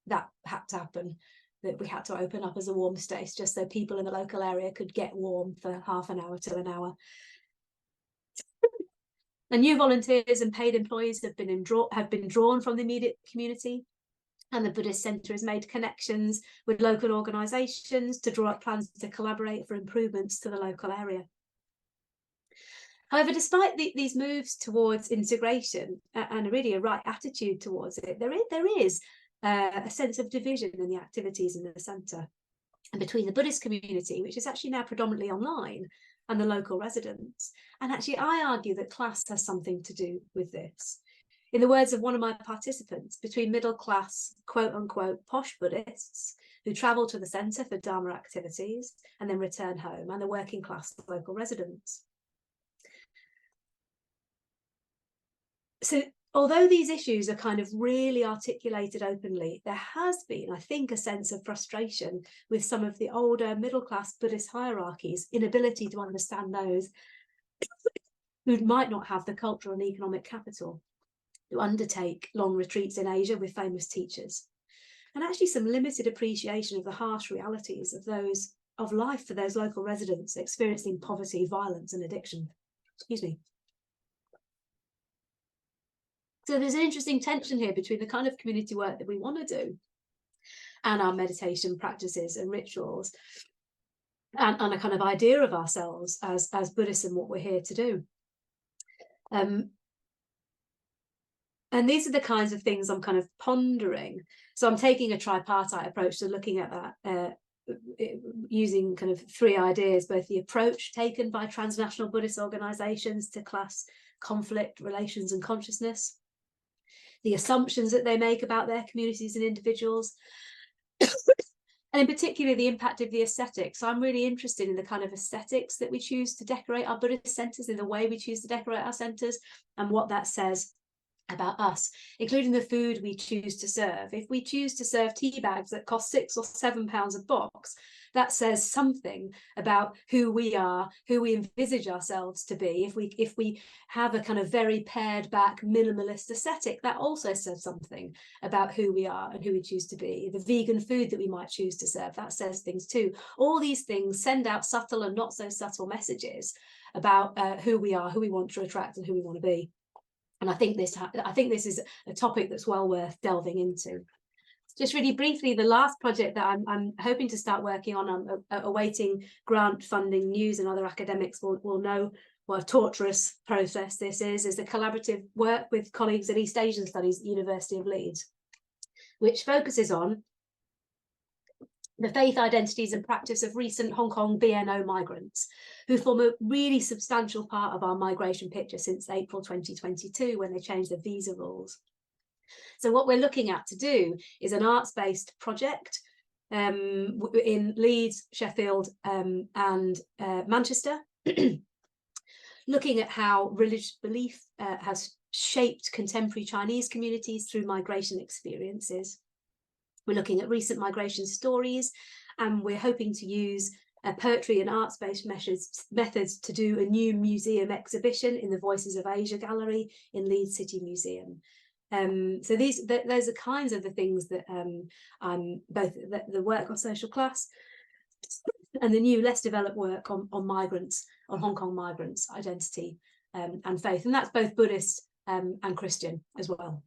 that had to happen, that we had to open up as a warm space just so people in the local area could get warm for half an hour to an hour. And new volunteers and paid employees have been drawn from the immediate community, and the Buddhist Centre has made connections with local organisations to draw up plans to collaborate for improvements to the local area. However, despite these moves towards integration and really a right attitude towards it, there is a sense of division in the activities in the centre, and between the Buddhist community, which is actually now predominantly online, and the local residents. And actually, I argue that class has something to do with this. In the words of one of my participants, between middle class, quote unquote, posh Buddhists who travel to the centre for Dharma activities and then return home, and the working class local residents. So although these issues are kind of really articulated openly, there has been, I think, a sense of frustration with some of the older middle-class Buddhist hierarchies' inability to understand those who might not have the cultural and economic capital to undertake long retreats in Asia with famous teachers, and actually some limited appreciation of the harsh realities of life for those local residents experiencing poverty, violence, and addiction. Excuse me. So there's an interesting tension here between the kind of community work that we want to do and our meditation practices and rituals, and a kind of idea of ourselves as Buddhists and what we're here to do. And these are the kinds of things I'm kind of pondering. So I'm taking a tripartite approach to looking at that, using kind of three ideas, both the approach taken by transnational Buddhist organizations to class, conflict, relations, and consciousness, the assumptions that they make about their communities and individuals, and in particular the impact of the aesthetics. So I'm really interested in the kind of aesthetics that we choose to decorate our Buddhist centres, in the way we choose to decorate our centres, and what that says about us, including the food we choose to serve. If we choose to serve tea bags that cost £6 or £7 a box, that says something about who we are, who we envisage ourselves to be. If we have a kind of very pared back minimalist aesthetic, that also says something about who we are and who we choose to be. The vegan food that we might choose to serve, that says things too. All these things send out subtle and not so subtle messages about who we are, who we want to attract, and who we want to be. And I think this is a topic that's well worth delving into. Just really briefly, the last project that I'm hoping to start working on, I'm awaiting grant funding news, and other academics will know what a torturous process this is a collaborative work with colleagues at East Asian Studies at the University of Leeds, which focuses on the faith, identities and practice of recent Hong Kong BNO migrants, who form a really substantial part of our migration picture since April 2022, when they changed the visa rules. So what we're looking at to do is an arts-based project in Leeds, Sheffield and Manchester, looking at how religious belief has shaped contemporary Chinese communities through migration experiences. We're looking at recent migration stories, and we're hoping to use poetry and arts-based methods to do a new museum exhibition in the Voices of Asia Gallery in Leeds City Museum. So those are kinds of the things that I'm both the work on social class and the new, less developed work on migrants, on Hong Kong migrants, identity and faith, and that's both Buddhist and Christian as well.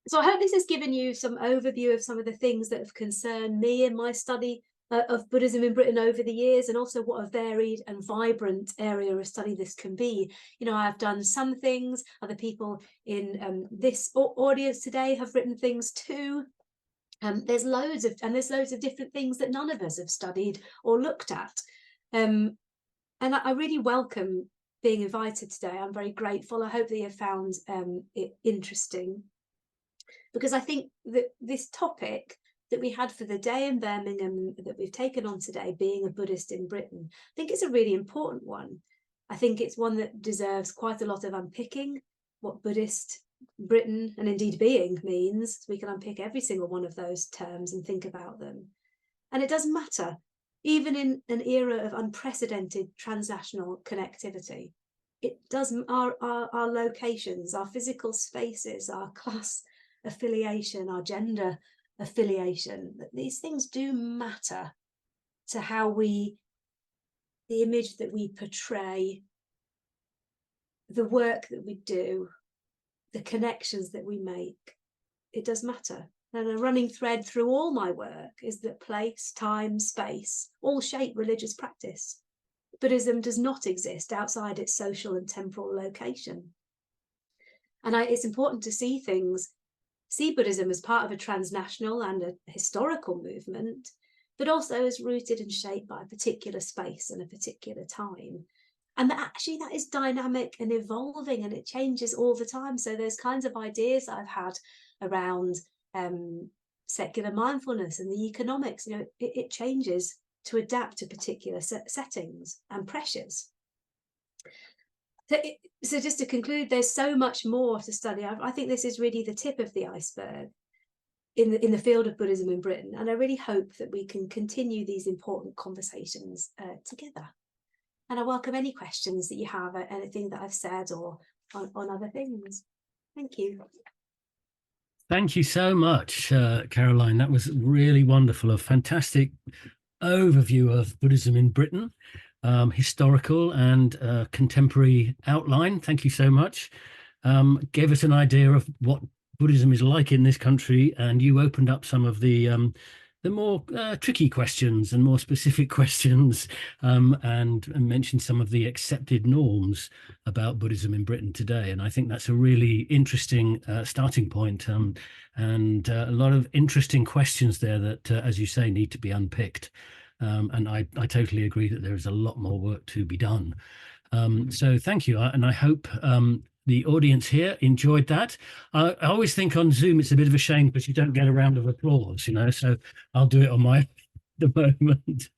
So I hope this has given you some overview of some of the things that have concerned me in my study of Buddhism in Britain over the years, and also what a varied and vibrant area of study this can be. You know, I've done some things, other people in this audience today have written things too. There's loads of different things that none of us have studied or looked at. And I really welcome being invited today. I'm very grateful. I hope that you have found it interesting, because I think that this topic that we had for the day in Birmingham that we've taken on today, being a Buddhist in Britain, I think it's a really important one. I think it's one that deserves quite a lot of unpicking, what Buddhist Britain and indeed being means. We can unpick every single one of those terms and think about them. And it does matter, even in an era of unprecedented transnational connectivity. It does, our locations, our physical spaces, our class affiliation, our gender affiliation, these things do matter to how we, the image that we portray, the work that we do, the connections that we make. It does matter. And a running thread through all my work is that place, time, space all shape religious practice. Buddhism does not exist outside its social and temporal location. And it's important to see Buddhism as part of a transnational and a historical movement, but also as rooted and shaped by a particular space and a particular time. And that is dynamic and evolving, and it changes all the time. So there's kinds of ideas I've had around secular mindfulness and the economics, you know, it changes to adapt to particular settings and pressures. So just to conclude, there's so much more to study. I think this is really the tip of the iceberg in the field of Buddhism in Britain, and I really hope that we can continue these important conversations together. And I welcome any questions that you have, anything that I've said or on other things. Thank you. Thank you so much, Caroline. That was really wonderful. A fantastic overview of Buddhism in Britain, historical and contemporary outline. Thank you so much. Gave us an idea of what Buddhism is like in this country, and you opened up some of the more tricky questions and more specific questions, and mentioned some of the accepted norms about Buddhism in Britain today. And I think that's a really interesting starting point, and a lot of interesting questions there that, as you say, need to be unpicked. And I totally agree that there is a lot more work to be done. So thank you. And I hope the audience here enjoyed that. I always think on Zoom it's a bit of a shame because you don't get a round of applause, you know, so I'll do it on the moment.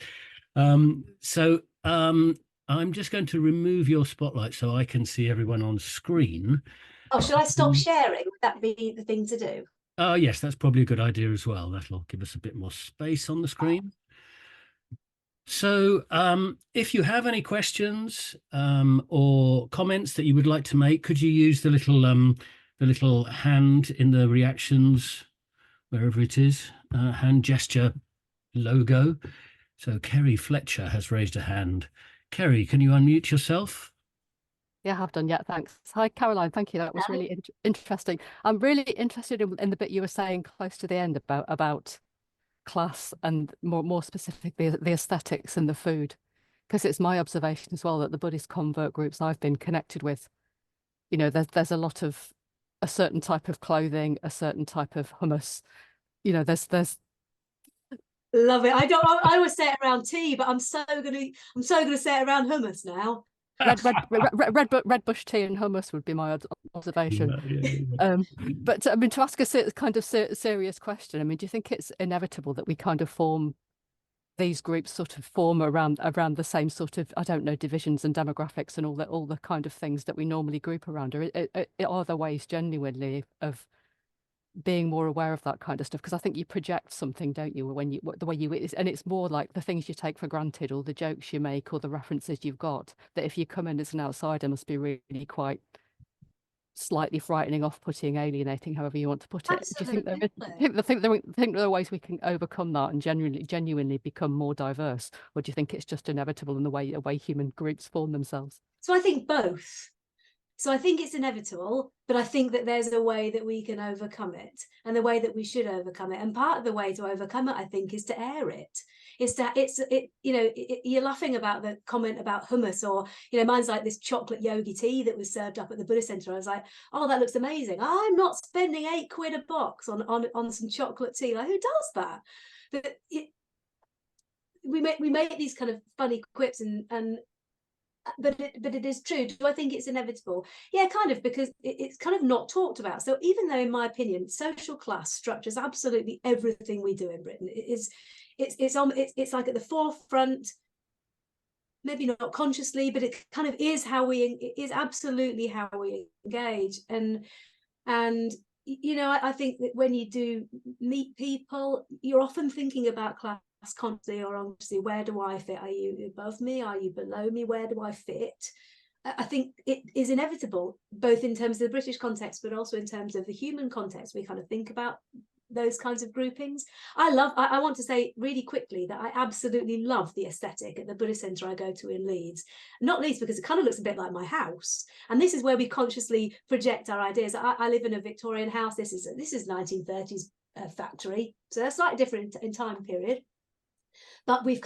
I'm just going to remove your spotlight so I can see everyone on screen. Oh, shall I stop sharing? Would that be the thing to do? Oh, yes, that's probably a good idea as well. That'll give us a bit more space on the screen. So if you have any questions or comments that you would like to make, could you use the little hand in the reactions, wherever it is, hand gesture logo. So Kerry Fletcher has raised a hand. Kerry, can you unmute yourself? Yeah, I have done. Yeah, thanks. Hi, Caroline. Thank you. That was really interesting. I'm really interested in the bit you were saying close to the end about class and more specifically the aesthetics and the food, because it's my observation as well that the Buddhist convert groups I've been connected with, you know, there's a lot of a certain type of clothing, a certain type of hummus, you know, there's love it. I always say it around tea, but I'm so gonna say it around hummus now. red bush tea and hummus would be my observation. But I mean, to ask a kind of serious question, I mean, do you think it's inevitable that we kind of form these groups sort of form around the same sort of, I don't know, divisions and demographics and all the kind of things that we normally group around? Or are there ways genuinely of being more aware of that kind of stuff? Because I think you project something, don't you, when the way you, and it's more like the things you take for granted or the jokes you make or the references you've got, that if you come in as an outsider must be really quite slightly frightening, off-putting, alienating, however you want to put it. Absolutely. Do you think there are ways we can overcome that and genuinely become more diverse, or do you think it's just inevitable in the way human groups form themselves? So I think both. So I think it's inevitable, but I think that there's a way that we can overcome it, and the way that we should overcome it. And part of the way to overcome it, I think, is to air it. You're laughing about the comment about hummus, or, mine's like this chocolate yogi tea that was served up at the Buddhist Centre. I was like, oh, that looks amazing. I'm not spending £8 a box on some chocolate tea. Like, who does that? But we make these kind of funny quips, but it is true. Do I think it's inevitable? Yeah, kind of, because it's kind of not talked about. So even though, in my opinion, social class structures absolutely everything we do in Britain, it's like at the forefront, maybe not consciously, but it kind of is it is absolutely how we engage. And I think that when you do meet people, you're often thinking about class consciously or unconsciously. Where do I fit? Are you above me? Are you below me? Where do I fit? I think it is inevitable, both in terms of the British context, but also in terms of the human context. We kind of think about those kinds of groupings. I want to say really quickly that I absolutely love the aesthetic at the Buddhist Centre I go to in Leeds, not least because it kind of looks a bit like my house. And this is where we consciously project our ideas. I live in a Victorian house. This is 1930s factory, so that's slightly different in time period. But we've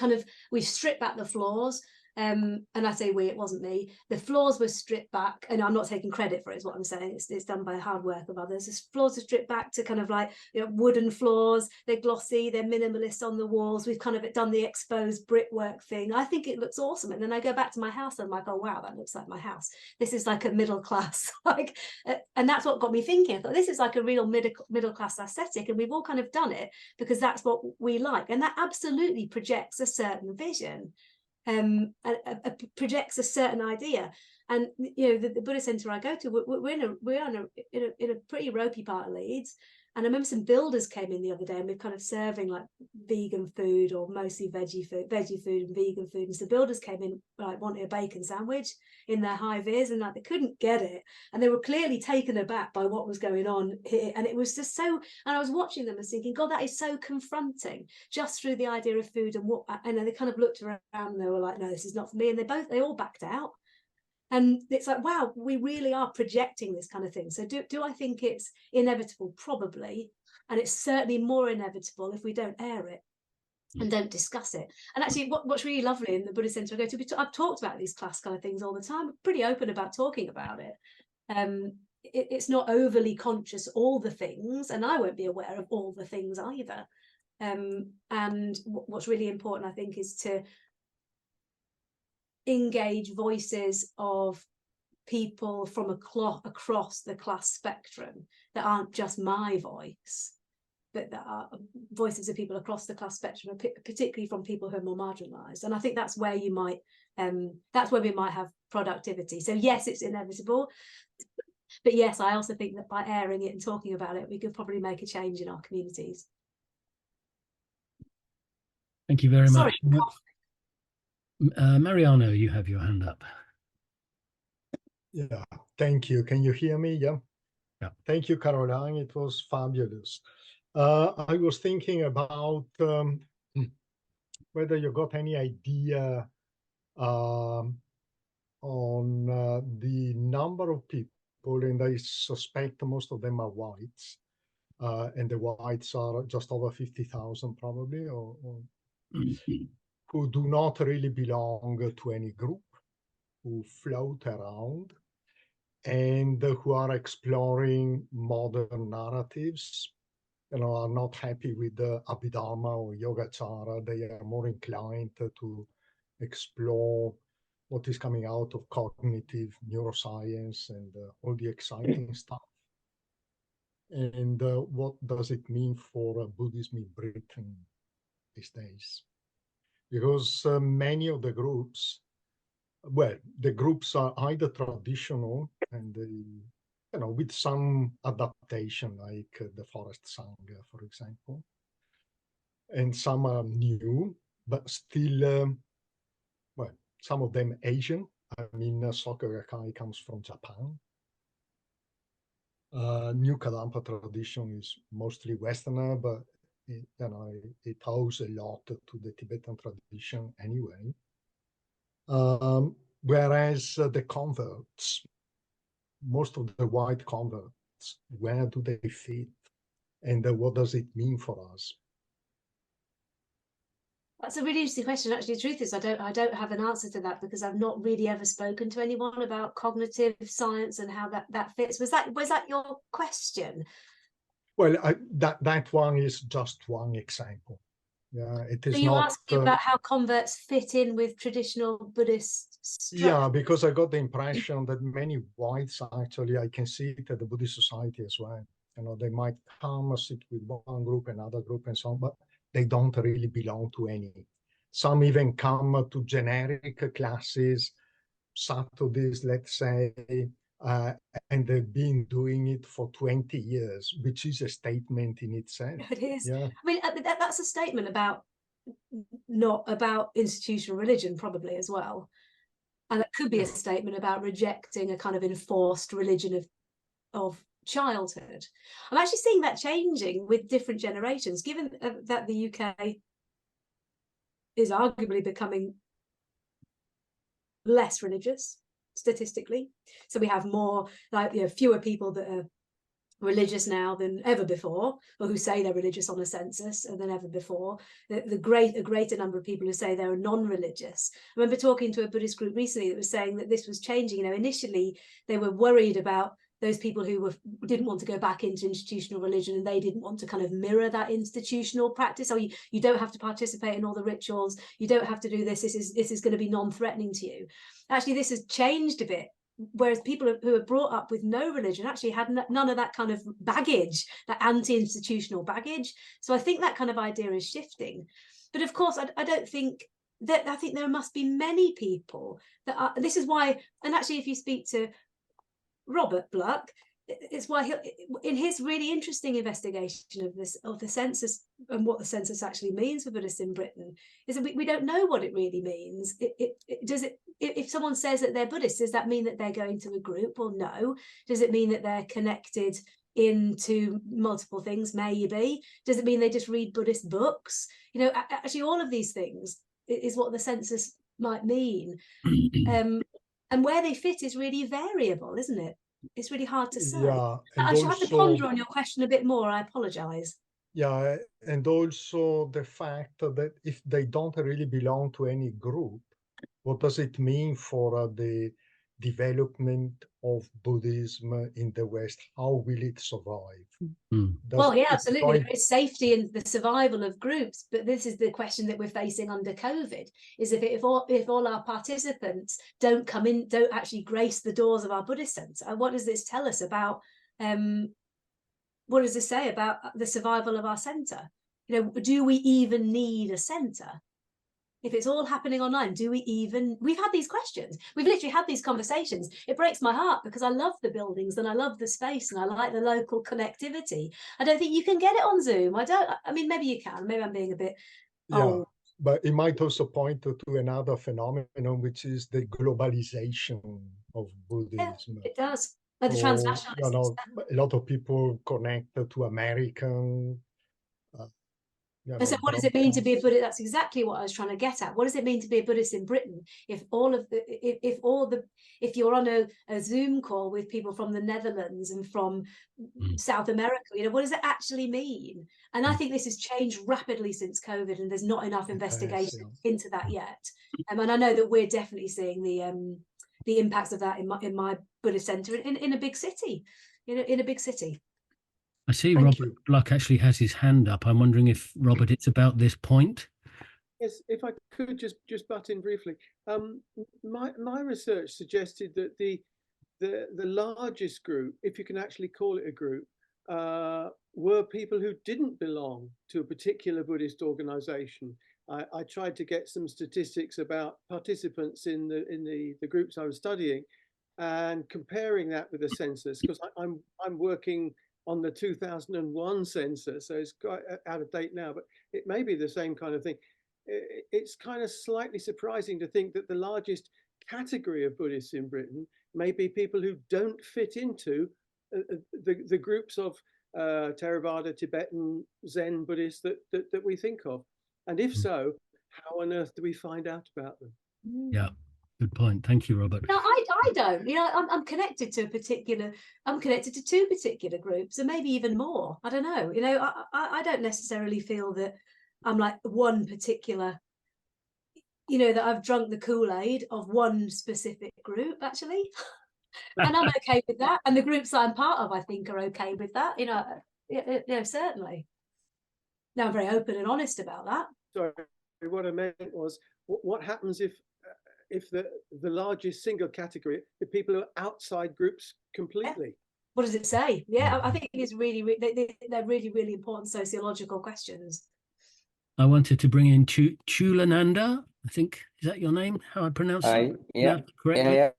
stripped back the floors. And I say we, it wasn't me. The floors were stripped back, and I'm not taking credit for it, is what I'm saying. It's done by hard work of others. The floors are stripped back to kind of like, wooden floors. They're glossy, they're minimalist on the walls. We've kind of done the exposed brickwork thing. I think it looks awesome. And then I go back to my house and I'm like, oh wow, that looks like my house. This is like a middle class, and that's what got me thinking. I thought, this is like a real middle class aesthetic, and we've all kind of done it because that's what we like, and that absolutely projects a certain vision. Projects a certain idea. And the Buddhist Centre I go to, we're in a pretty ropey part of Leeds. And I remember some builders came in the other day, and we're kind of serving like vegan food, or mostly veggie food and vegan food. And so builders came in like wanting a bacon sandwich in their high vis, and like they couldn't get it, and they were clearly taken aback by what was going on here. And it was just so, and I was watching them and thinking, God, that is so confronting, just through the idea of food. And they kind of looked around and they were like, no, this is not for me. And they all backed out. And it's like, wow, we really are projecting this kind of thing. So do I think it's inevitable? Probably. And it's certainly more inevitable if we don't air it and don't discuss it. And actually, what's really lovely in the Buddhist Centre I go to, I've talked about these class kind of things all the time. I'm pretty open about talking about it. It's not overly conscious, all the things, and I won't be aware of all the things either. And what's really important, I think, is to engage voices of people from across the class spectrum that aren't just my voice, but that are voices of people across the class spectrum, particularly from people who are more marginalized. And I think that's where we might have productivity. So yes, it's inevitable, but yes, I also think that by airing it and talking about it, we could probably make a change in our communities. Thank you very much. Mariano, you have your hand up. Yeah, thank you. Can you hear me? Yeah. Yeah. Thank you, Caroline. It was fabulous. I was thinking about whether you got any idea on the number of people, and I suspect most of them are whites, and the whites are just over 50,000 probably, or who do not really belong to any group, who float around, and who are exploring modern narratives, are not happy with the Abhidharma or Yogacara. They are more inclined to explore what is coming out of cognitive neuroscience and all the exciting stuff. And what does it mean for Buddhism in Britain these days? Because many of the groups, the groups are either traditional and with some adaptation, like the Forest Sangha, for example, and some are new, but still, some of them Asian. I mean, Soka Gakkai comes from Japan. New Kadampa tradition is mostly Westerner, but it owes a lot to the Tibetan tradition anyway. Whereas the converts most of the white converts, where do they fit? And what does it mean for us? That's a really interesting question. Actually, the truth is, I don't have an answer to that, because I've not really ever spoken to anyone about cognitive science and how that fits. Was that your question? Well, that one is just one example. Yeah, it is So you're not. asking about how converts fit in with traditional Buddhist structure? Yeah, because I got the impression that many whites, actually, I can see it at the Buddhist society as well. You know, they might come sit with one group, another group, and so on, but they don't really belong to any. Some even come to generic classes, Saturdays, let's say, and they've been doing it for 20 years, which is a statement in itself. It is. Yeah. I mean, that's a statement about not about institutional religion, probably, as well. And that could be a statement about rejecting a kind of enforced religion of childhood. I'm actually seeing that changing with different generations, given that the UK is arguably becoming less religious statistically. So we have more, like, fewer people that are religious now than ever before, or who say they're religious on a census than ever before. A greater number of people who say they're non-religious. I remember talking to a Buddhist group recently that was saying that this was changing. Initially they were worried about those people who didn't want to go back into institutional religion, and they didn't want to kind of mirror that institutional practice. Oh, you don't have to participate in all the rituals, you don't have to do this, this is going to be non-threatening to you. Actually, this has changed a bit, whereas people who are brought up with no religion actually had none of that kind of baggage, that anti-institutional baggage. So I think that kind of idea is shifting. But of course, I don't think that, I think there must be many people that are, this is why, and actually if you speak to Robert Bluck, it's why in his really interesting investigation of the census and what the census actually means for Buddhists in Britain, is that we don't know what it really means. If someone says that they're Buddhist, does that mean that they're going to a group? Well, no. Does it mean that they're connected into multiple things? Maybe. Does it mean they just read Buddhist books? Actually, all of these things is what the census might mean. And where they fit is really variable, isn't it? It's really hard to say. Yeah, and I shall have to also, ponder on your question a bit more. I apologise. yeah, and also the fact that if they don't really belong to any group, what does it mean for the development of Buddhism in the West? How will it survive? Well, yeah, absolutely. There is safety in the survival of groups, but this is the question that we're facing under COVID: is if all our participants don't actually grace the doors of our Buddhist centre, what does this tell us about? What does this say about the survival of our centre? Do we even need a centre? If it's all happening online, we've had these questions. We've literally had these conversations. It breaks my heart, because I love the buildings and I love the space and I like the local connectivity. I don't think you can get it on Zoom. I mean, maybe you can. Maybe I'm being a bit old. Yeah, but it might also point to another phenomenon, which is the globalization of Buddhism. Yeah, it does. Like the transnationalism. A lot of people connect to American. And so what does it mean to be a Buddhist? That's exactly what I was trying to get at. What does it mean to be a Buddhist in Britain if you're on a Zoom call with people from the Netherlands and from South America? What does it actually mean? And I think this has changed rapidly since COVID, and there's not enough investigation into that yet. And I know that we're definitely seeing the impacts of that in my Buddhist centre in a big city, in a big city. I see Robert Bluck actually has his hand up. I'm wondering if, Robert, it's about this point. Yes, if I could just butt in briefly. My research suggested that the largest group, if you can actually call it a group, were people who didn't belong to a particular Buddhist organization. I tried to get some statistics about participants in the groups I was studying, and comparing that with the census, because I'm working on the 2001 census, so it's quite out of date now, but it may be the same kind of thing. It's kind of slightly surprising to think that the largest category of Buddhists in Britain may be people who don't fit into the groups of Theravada, Tibetan, Zen Buddhists that we think of. And if so, how on earth do we find out about them? Yeah. Good point. Thank you, Robert. No, I don't. You know, I'm connected to I'm connected to two particular groups, and maybe even more. I don't know. You know, I don't necessarily feel that I'm like one particular, you know, that I've drunk the Kool-Aid of one specific group, actually. And I'm okay with that. And the groups I'm part of, I think, are okay with that. You know, certainly. Now, I'm very open and honest about that. Sorry, what I meant was, what happens if the largest single category, the people who are outside groups completely? Yeah. What does it say? Yeah, I think it's really, they're really, really important sociological questions. I wanted to bring in Chulananda. I think, is that your name? How I pronounce it? Yeah. Correctly? Yeah.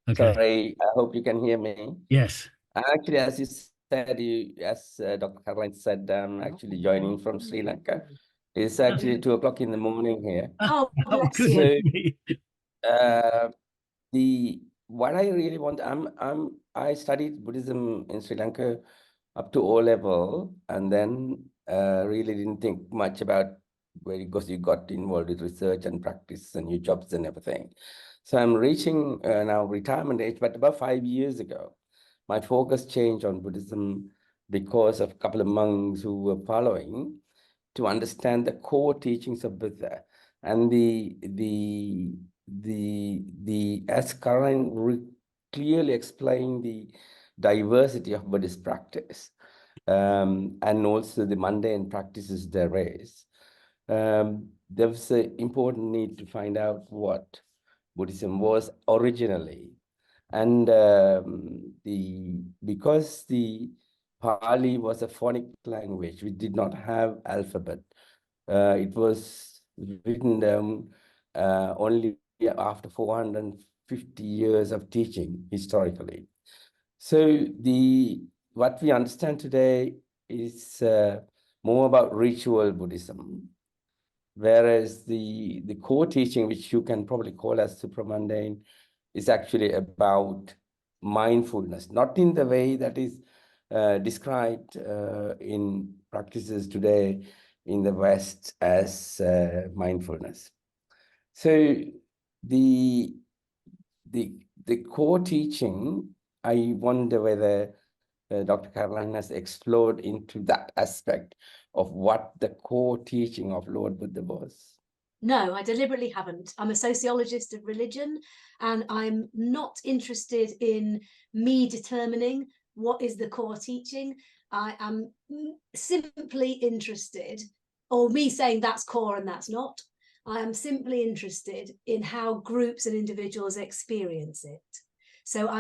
Okay. Sorry, I hope you can hear me. Yes. Actually, as you said, as Dr. Caroline said, I'm actually joining from Sri Lanka. It's actually 2 o'clock in the morning here. Oh, bless you. So, what I really want, I studied Buddhism in Sri Lanka up to O level, and then really didn't think much about where it goes. You got involved with research and practice and your jobs and everything. So I'm reaching now retirement age, but about 5 years ago, my focus changed on Buddhism because of a couple of monks who were following to understand the core teachings of Buddha and as Caroline clearly explained the diversity of Buddhist practice, and also the mundane practices there is. There was an important need to find out what Buddhism was originally, and because the Pali was a phonic language, we did not have alphabet. It was written down only after 450 years of teaching historically. So what we understand today is more about ritual Buddhism, whereas the core teaching, which you can probably call as supramundane, is actually about mindfulness, not in the way that is described in practices today in the West as mindfulness. So the core teaching, I wonder whether Dr. Caroline has explored into that aspect of what the core teaching of Lord Buddha was. No, I deliberately haven't. I'm a sociologist of religion, and I'm not interested in me determining what is the core teaching. I am simply interested, or me saying that's core and that's not. I am simply interested in how groups and individuals experience it. So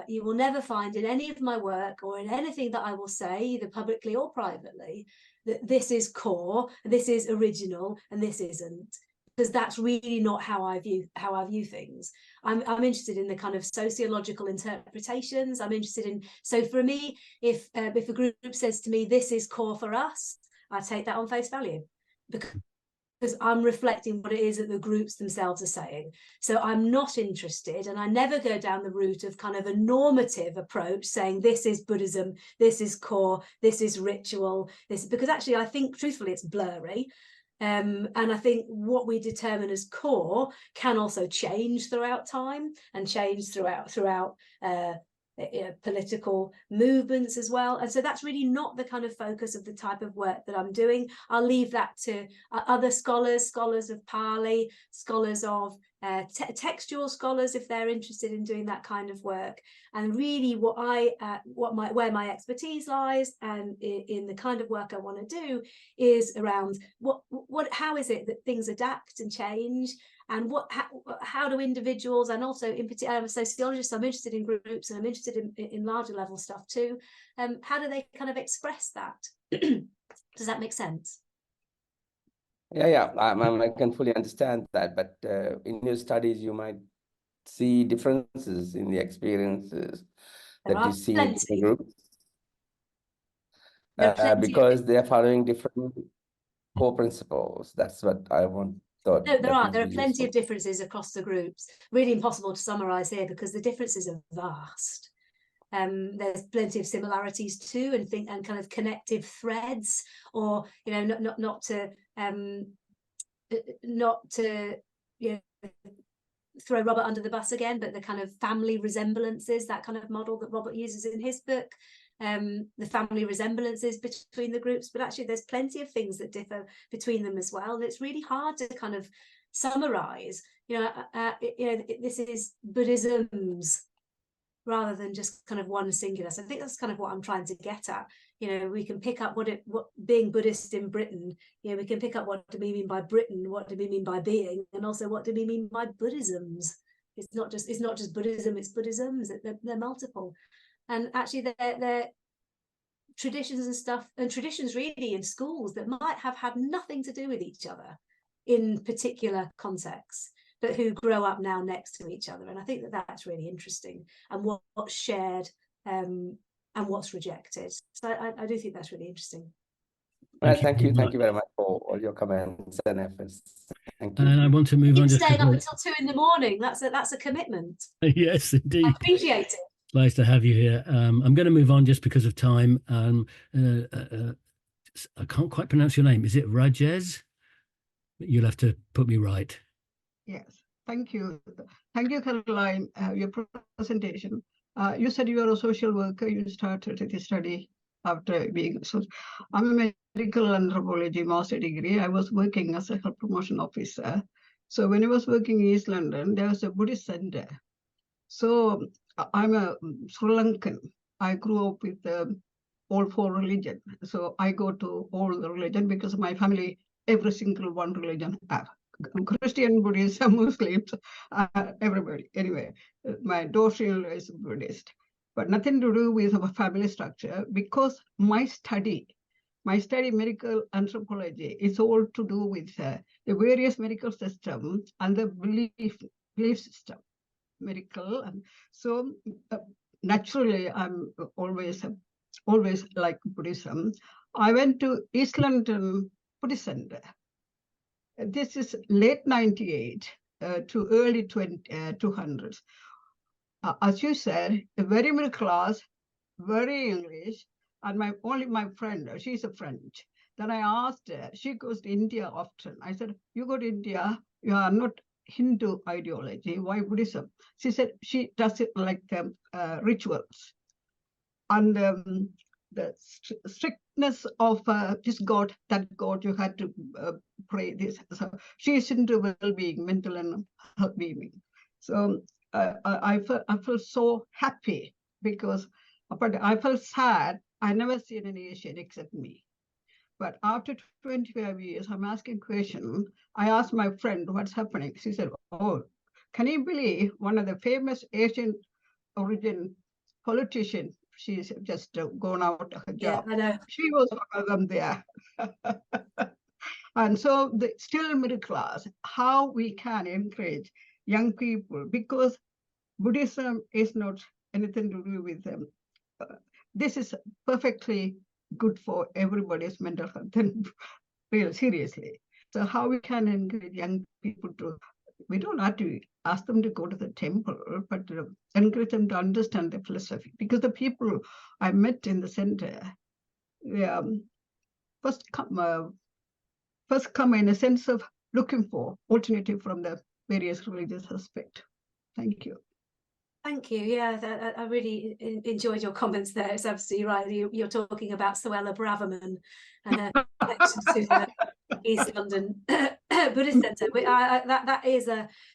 you will never find in any of my work or in anything that I will say, either publicly or privately, that this is core, this is original, and this isn't, because that's really not how I view things. I'm interested in the kind of sociological interpretations. I'm interested in, so for me, if a group says to me, this is core for us, I take that on face value, because I'm reflecting what it is that the groups themselves are saying. So I'm not interested, and I never go down the route of kind of a normative approach saying this is Buddhism, this is core, this is ritual, because actually I think truthfully it's blurry. And I think what we determine as core can also change throughout time and change throughout political movements as well. And so that's really not the kind of focus of the type of work that I'm doing. I'll leave that to other scholars of Pali, scholars of textual scholars, if they're interested in doing that kind of work. And really where my expertise lies and in the kind of work I want to do is around how is it that things adapt and change, and how do individuals, and also in particular, I'm a sociologist, so I'm interested in groups and I'm interested in larger level stuff too. How do they kind of express that? Does that make sense? Yeah, I can fully understand that, but in your studies, you might see differences in the experiences that you see in different groups. Because they're following different core principles. That's what I thought. No, there are plenty of differences across the groups. Really impossible to summarize here because the differences are vast. There's plenty of similarities too, and kind of connective threads, or not to you know, throw Robert under the bus again, but the kind of family resemblances, that kind of model that Robert uses in his book, the family resemblances between the groups, but actually there's plenty of things that differ between them as well. And it's really hard to kind of summarize, this is Buddhisms rather than just kind of one singular. So I think that's kind of what I'm trying to get at. We can pick up what being Buddhist in Britain, we can pick up what do we mean by Britain, what do we mean by being, and also what do we mean by Buddhisms. It's not just Buddhism, it's Buddhisms. They're multiple. And actually they're traditions and stuff, and traditions really in schools that might have had nothing to do with each other in particular contexts, but who grow up now next to each other. And I think that that's really interesting, and what's shared and what's rejected. So I do think that's really interesting. Well, thank you very much for all your comments and efforts. Thank you. And I want to move on. Staying up until 2 in. That's a commitment. Yes, indeed. I appreciate it. Nice to have you here. I'm going to move on just because of time. I can't quite pronounce your name. Is it Rajesh? You'll have to put me right. Yes, thank you. Thank you, Caroline, your presentation. You said you are a social worker. You started the study after being, so I'm a medical anthropology master degree. I was working as a health promotion officer. So when I was working in East London, there was a Buddhist center. So I'm a Sri Lankan. I grew up with all 4 religions. So I go to all the religion because my family, every single one religion have. Christian, Buddhist, Muslims, everybody. Anyway, my daughter is Buddhist, but nothing to do with our family structure, because my study medical anthropology is all to do with the various medical system and the belief system, medical. And so naturally, I'm always like Buddhism. I went to East London Buddhist Center. This is late 98 to early 200s. As you said, a very middle class, very English, and my friend, she's a French. Then I asked her, she goes to India often. I said, you go to India, you are not Hindu ideology, why Buddhism? She said she does it like rituals. And the strictness of this God, that God, you had to pray this. So she's into well-being, mental and health-being. So I felt so happy because, but I felt sad. I never seen an Asian except me. But after 25 years, I'm asking questions. I asked my friend, what's happening? She said, oh, can you believe one of the famous Asian origin politicians, she's just gone out of her job. Yeah, I know. She was one of them there. And so the still middle class, how we can encourage young people, because Buddhism is not anything to do with them. This is perfectly good for everybody's mental health, and real seriously. So how we can encourage young people to, we don't have to ask them to go to the temple, but encourage them to understand the philosophy. Because the people I met in the center, first come in a sense of looking for alternative from the various religious aspect. Thank you. Thank you. Yeah, I really enjoyed your comments there. It's absolutely right. You're talking about Suella Braverman and her connection to the East London Buddhist Centre.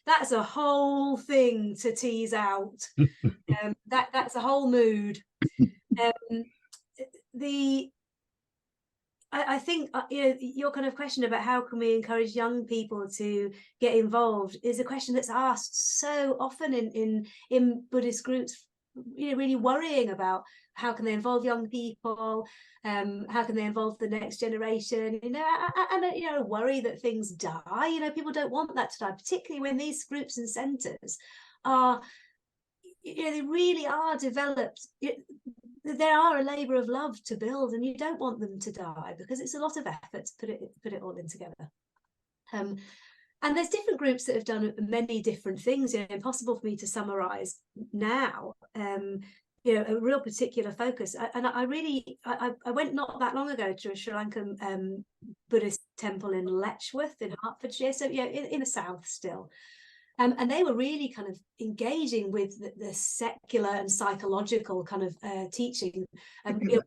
That's a whole thing to tease out. That's a whole mood. I think your kind of question about how can we encourage young people to get involved is a question that's asked so often in Buddhist groups, really worrying about how can they involve young people, how can they involve the next generation, and worry that things die. People don't want that to die, particularly when these groups and centres are, they really are developed. There are a labour of love to build, and you don't want them to die because it's a lot of effort to put it all in together. And there's different groups that have done many different things. Impossible for me to summarise now. A real particular focus. And I went not that long ago to a Sri Lankan Buddhist temple in Letchworth in Hertfordshire, so in the south still. And they were really kind of engaging with the secular and psychological kind of teaching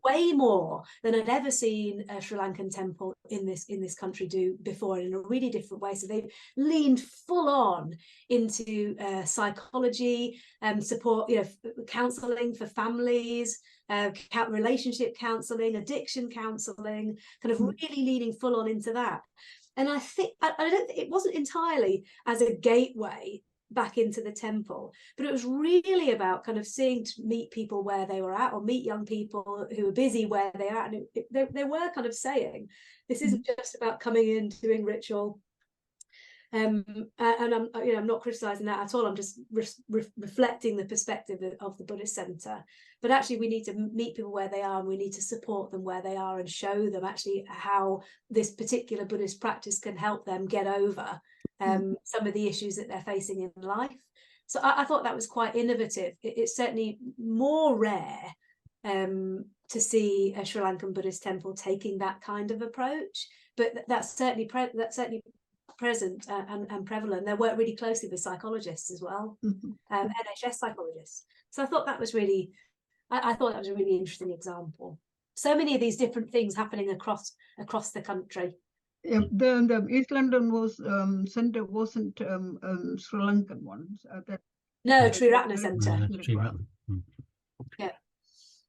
way more than I'd ever seen a Sri Lankan temple in this country do before, in a really different way. So they've leaned full on into psychology, support, counselling for families, relationship counselling, addiction counselling, kind of really leaning full on into that. And I think I don't think it wasn't entirely as a gateway back into the temple, but it was really about kind of seeing to meet people where they were at, or meet young people who were busy where they are. And they were kind of saying, this isn't just about coming in, doing ritual. And I'm not criticizing that at all. I'm just reflecting the perspective of the Buddhist Center. But actually, we need to meet people where they are, and we need to support them where they are, and show them actually how this particular Buddhist practice can help them get over some of the issues that they're facing in life. So I thought that was quite innovative. It's certainly more rare to see a Sri Lankan Buddhist temple taking that kind of approach, but that's certainly present and prevalent. They work really closely with psychologists as well, NHS psychologists. So I thought that was really, I thought that was a really interesting example. So many of these different things happening across the country. Yeah, the East London centre wasn't Sri Lankan one. No, Triratna Centre. Yeah.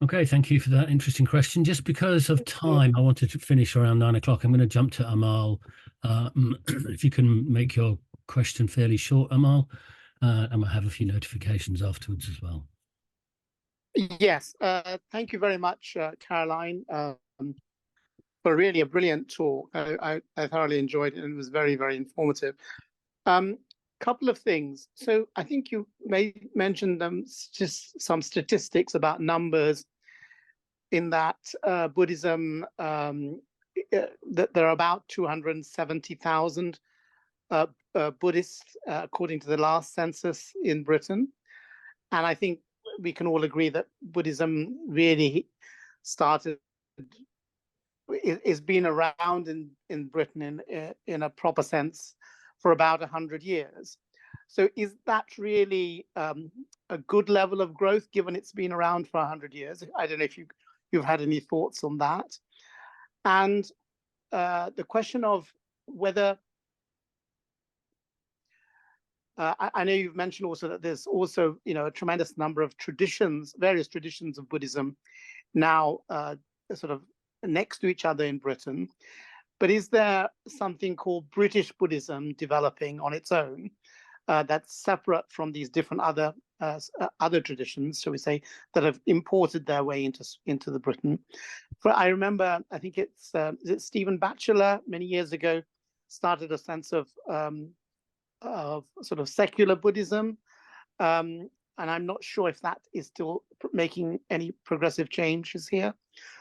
Okay, thank you for that interesting question. Just because of time, I wanted to finish around 9 o'clock. I'm going to jump to Amal. If you can make your question fairly short, Amal, and we'll have a few notifications afterwards as well. Yes, thank you very much, Caroline, for really a brilliant talk. I thoroughly enjoyed it, and it was very, very informative. Couple of things. So I think you mentioned just some statistics about numbers, in that Buddhism, that there are about 270,000 Buddhists, according to the last census in Britain. And I think we can all agree that Buddhism really started, it's been around in Britain in a proper sense for about 100 years. So is that really a good level of growth, given it's been around for 100 years? I don't know if you've had any thoughts on that. And the question of whether, I know you've mentioned also that there's also, a tremendous number of traditions, various traditions of Buddhism now sort of next to each other in Britain. But is there something called British Buddhism developing on its own that's separate from these different other traditions, shall we say, that have imported their way into the Britain? I remember, I think it's Stephen Batchelor many years ago started a sense of sort of secular Buddhism, and I'm not sure if that is still making any progressive changes here.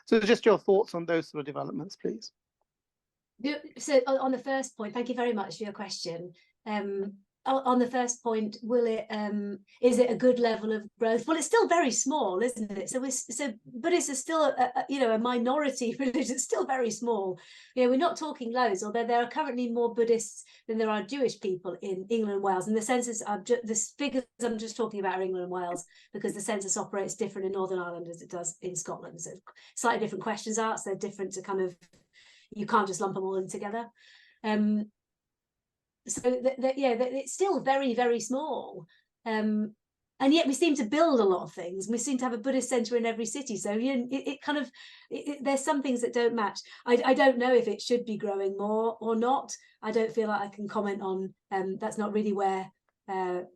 So just your thoughts on those sort of developments, please. So on the first point, thank you very much for your question. On the first point, is it a good level of growth? Well, it's still very small, isn't it? So Buddhists are still a minority religion. It's still very small. We're not talking loads, although there are currently more Buddhists than there are Jewish people in England and Wales. And the census, the figures I'm just talking about are England and Wales, because the census operates different in Northern Ireland as it does in Scotland. So slightly different questions asked. They're different to kind of, you can't just lump them all in together. So it's still very, very small, and yet we seem to build a lot of things. We seem to have a Buddhist center in every city. So there's some things that don't match. I don't know if it should be growing more or not. I don't feel like I can comment on. That's not really where where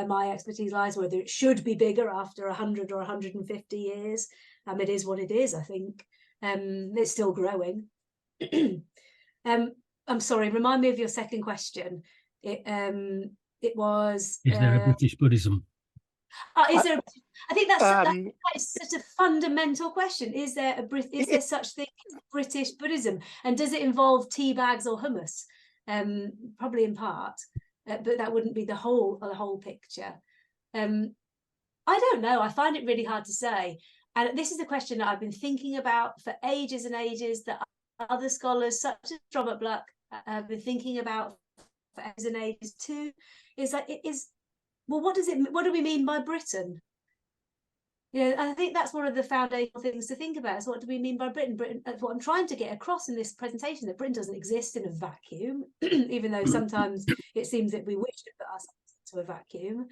my expertise lies. Whether it should be bigger after 100 or 150 years. It is what it is. I think it's still growing. I'm sorry, remind me of your second question. It was... Is there a British Buddhism? Is there? I think that's such a fundamental question. Is there such thing as British Buddhism? And does it involve tea bags or hummus? Probably in part, but that wouldn't be the whole picture. I don't know. I find it really hard to say. And this is a question that I've been thinking about for ages and ages, that other scholars such as Robert Bluck have been thinking about for ages and ages too, is that it is, well, what do we mean by Britain? You know, I think that's one of the foundational things to think about. So what do we mean by Britain? Britain, what I'm trying to get across in this presentation, that Britain doesn't exist in a vacuum, even though sometimes it seems that we wish to put ourselves into a vacuum.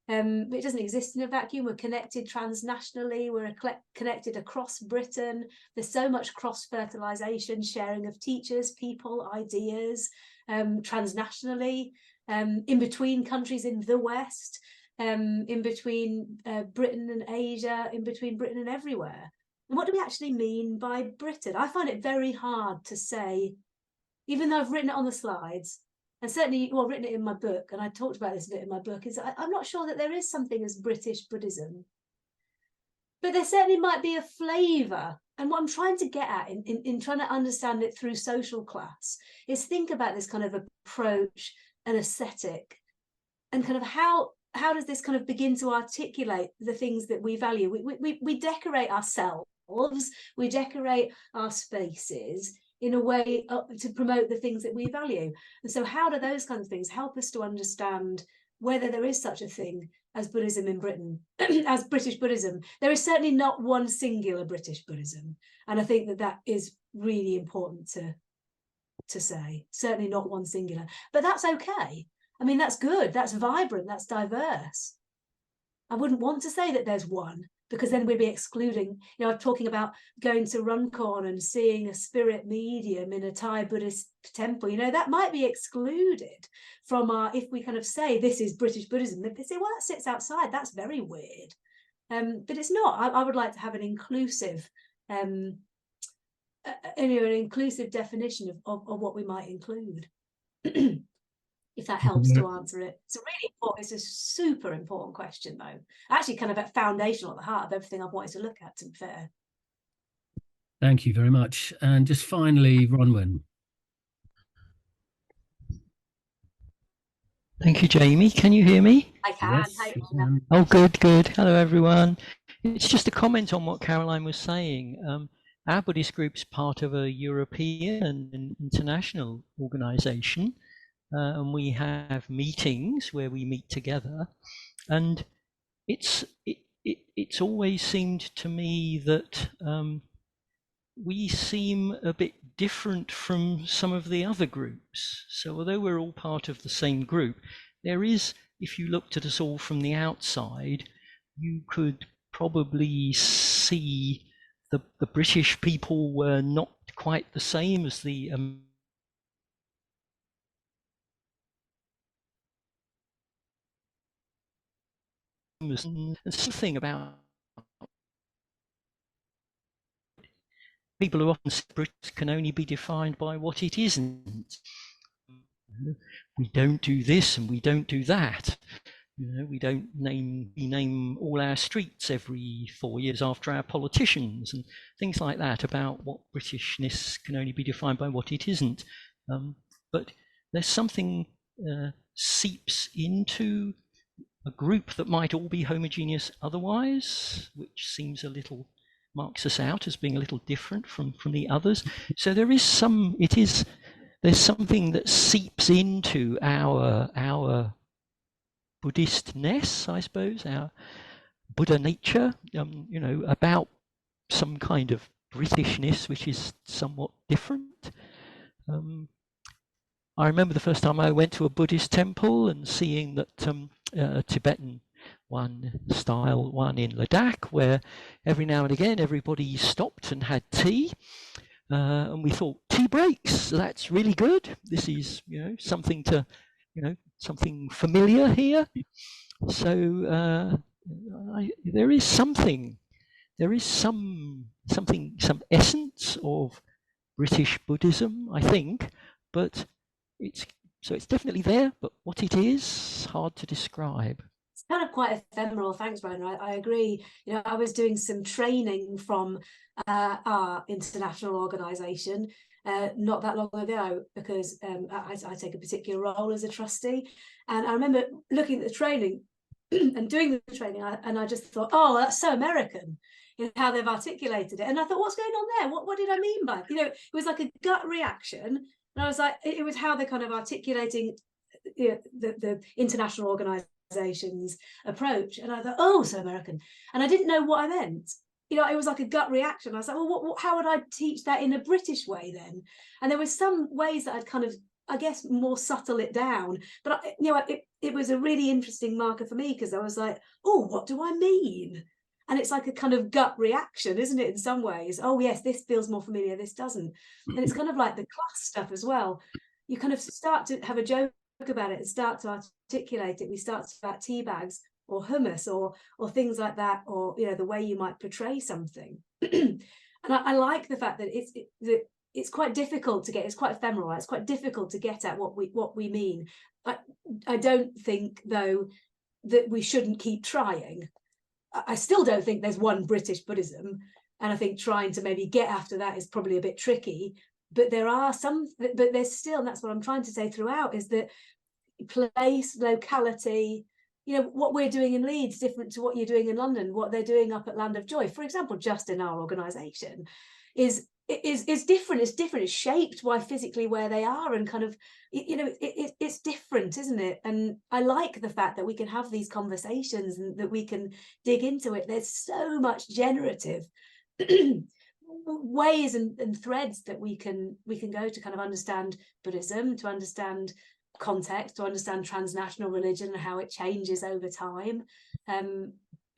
It doesn't exist in a vacuum. We're connected transnationally. We're connected across Britain. There's so much cross-fertilization, sharing of teachers, people, ideas, transnationally, in between countries in the West. In between Britain and Asia, in between Britain and everywhere. And what do we actually mean by Britain? I find it very hard to say, even though I've written it on the slides, and certainly, well, written it in my book, and I talked about this a bit in my book, is I'm not sure that there is something as British Buddhism. But there certainly might be a flavour. And what I'm trying to get at in trying to understand it through social class is think about this kind of approach and aesthetic, and kind of how does this kind of begin to articulate the things that we value? We decorate ourselves, we decorate our spaces in a way to promote the things that we value. And so how do those kinds of things help us to understand whether there is such a thing as Buddhism in Britain, as British Buddhism? There is certainly not one singular British Buddhism. And I think that that is really important to say, certainly not one singular, but that's okay. I mean, that's good, that's vibrant, that's diverse. I wouldn't want to say that there's one, because then we'd be excluding, you know, I'm talking about going to Runcorn and seeing a spirit medium in a Thai Buddhist temple, you know, that might be excluded from our, if we kind of say this is British Buddhism, they say, well, that sits outside, that's very weird. But it's not. I would like to have an inclusive, an inclusive definition of what we might include. If that helps to answer it. It's a really important, it's a super important question though. Actually kind of at foundational, at the heart of everything I've wanted to look at, to be fair. Thank you very much. And just finally, Bronwyn. Thank you, Jamie. Can you hear me? I can. Yes, oh, good. Hello, everyone. It's just a comment on what Caroline was saying. Our Buddhist group's part of a European and international organization. And we have meetings where we meet together, and it's always seemed to me that we seem a bit different from some of the other groups. So although we're all part of the same group, there is, if you looked at us all from the outside, you could probably see the British people were not quite the same as the and something about people who often say Brits can only be defined by what it isn't. We don't do this and we don't do that. You know, we don't name all our streets every 4 years after our politicians and things like that about what Britishness can only be defined by what it isn't. But there's something seeps into a group that might all be homogeneous otherwise, which seems a little, marks us out as being a little different from the others. So there is some, there's something that seeps into our Buddhistness, I suppose, our Buddha nature, you know, about some kind of Britishness, which is somewhat different. I remember the first time I went to a Buddhist temple and seeing that Tibetan style one in Ladakh, where every now and again everybody stopped and had tea, and we thought, tea breaks, that's really good. This is, you know, something to, you know, something familiar here. So there is something, some essence of British Buddhism, I think, but it's definitely there, but what it is, hard to describe. It's kind of quite ephemeral. Thanks, Brian. I agree. You know, I was doing some training from our international organisation not that long ago, because I take a particular role as a trustee, and I remember looking at the training and doing the training, and I just thought, oh, that's so American, you know, how they've articulated it. And I thought, what's going on there? What did I mean by, you know, it was like a gut reaction. And I was like, it was how they're kind of articulating the international organizations approach. And I thought, oh, so American. And I didn't know what I meant. You know, it was like a gut reaction. I was like, well, how would I teach that in a British way then? And there were some ways that I'd kind of, I guess, more subtle it down. But, it was a really interesting marker for me, because I was like, oh, what do I mean? And it's like a kind of gut reaction, isn't it, in some ways? Oh, yes, this feels more familiar, this doesn't. And it's kind of like the class stuff as well. You kind of start to have a joke about it and start to articulate it. We start to talk about tea bags or hummus or things like that, or the way you might portray something. And I like the fact that it's quite difficult to get. It's quite ephemeral. It's quite difficult to get at what we mean. I don't think, though, that we shouldn't keep trying. I still don't think there's one British Buddhism, and I think trying to maybe get after that is probably a bit tricky. But there are some, but there's still, and that's what I'm trying to say throughout, is that place, locality, what we're doing in Leeds different to what you're doing in London, what they're doing up at Land of Joy, for example, just in our organisation, is different. It's different. It's shaped by physically where they are, and kind of, it's different, isn't it? And I like the fact that we can have these conversations and that we can dig into it. There's so much generative ways and threads that we can go to kind of understand Buddhism, to understand context, to understand transnational religion and how it changes over time. I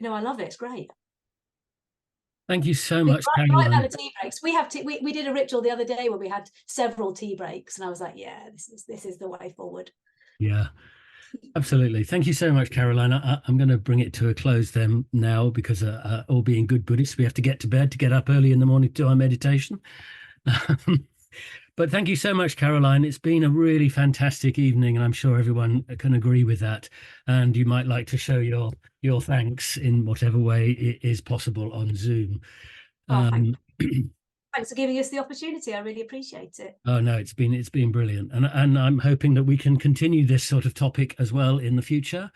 love it. It's great. Thank you so much, Caroline. Right about the tea breaks. We did a ritual the other day where we had several tea breaks, and I was like, yeah, this is the way forward. Yeah, absolutely. Thank you so much, Caroline. I'm going to bring it to a close then now, because all being good Buddhists, we have to get to bed to get up early in the morning to do our meditation. But thank you so much, Caroline. It's been a really fantastic evening, and I'm sure everyone can agree with that. And you might like to show your thanks in whatever way it is possible on Zoom. Thanks for giving us the opportunity. I really appreciate it. Oh no, it's been brilliant, and I'm hoping that we can continue this sort of topic as well in the future.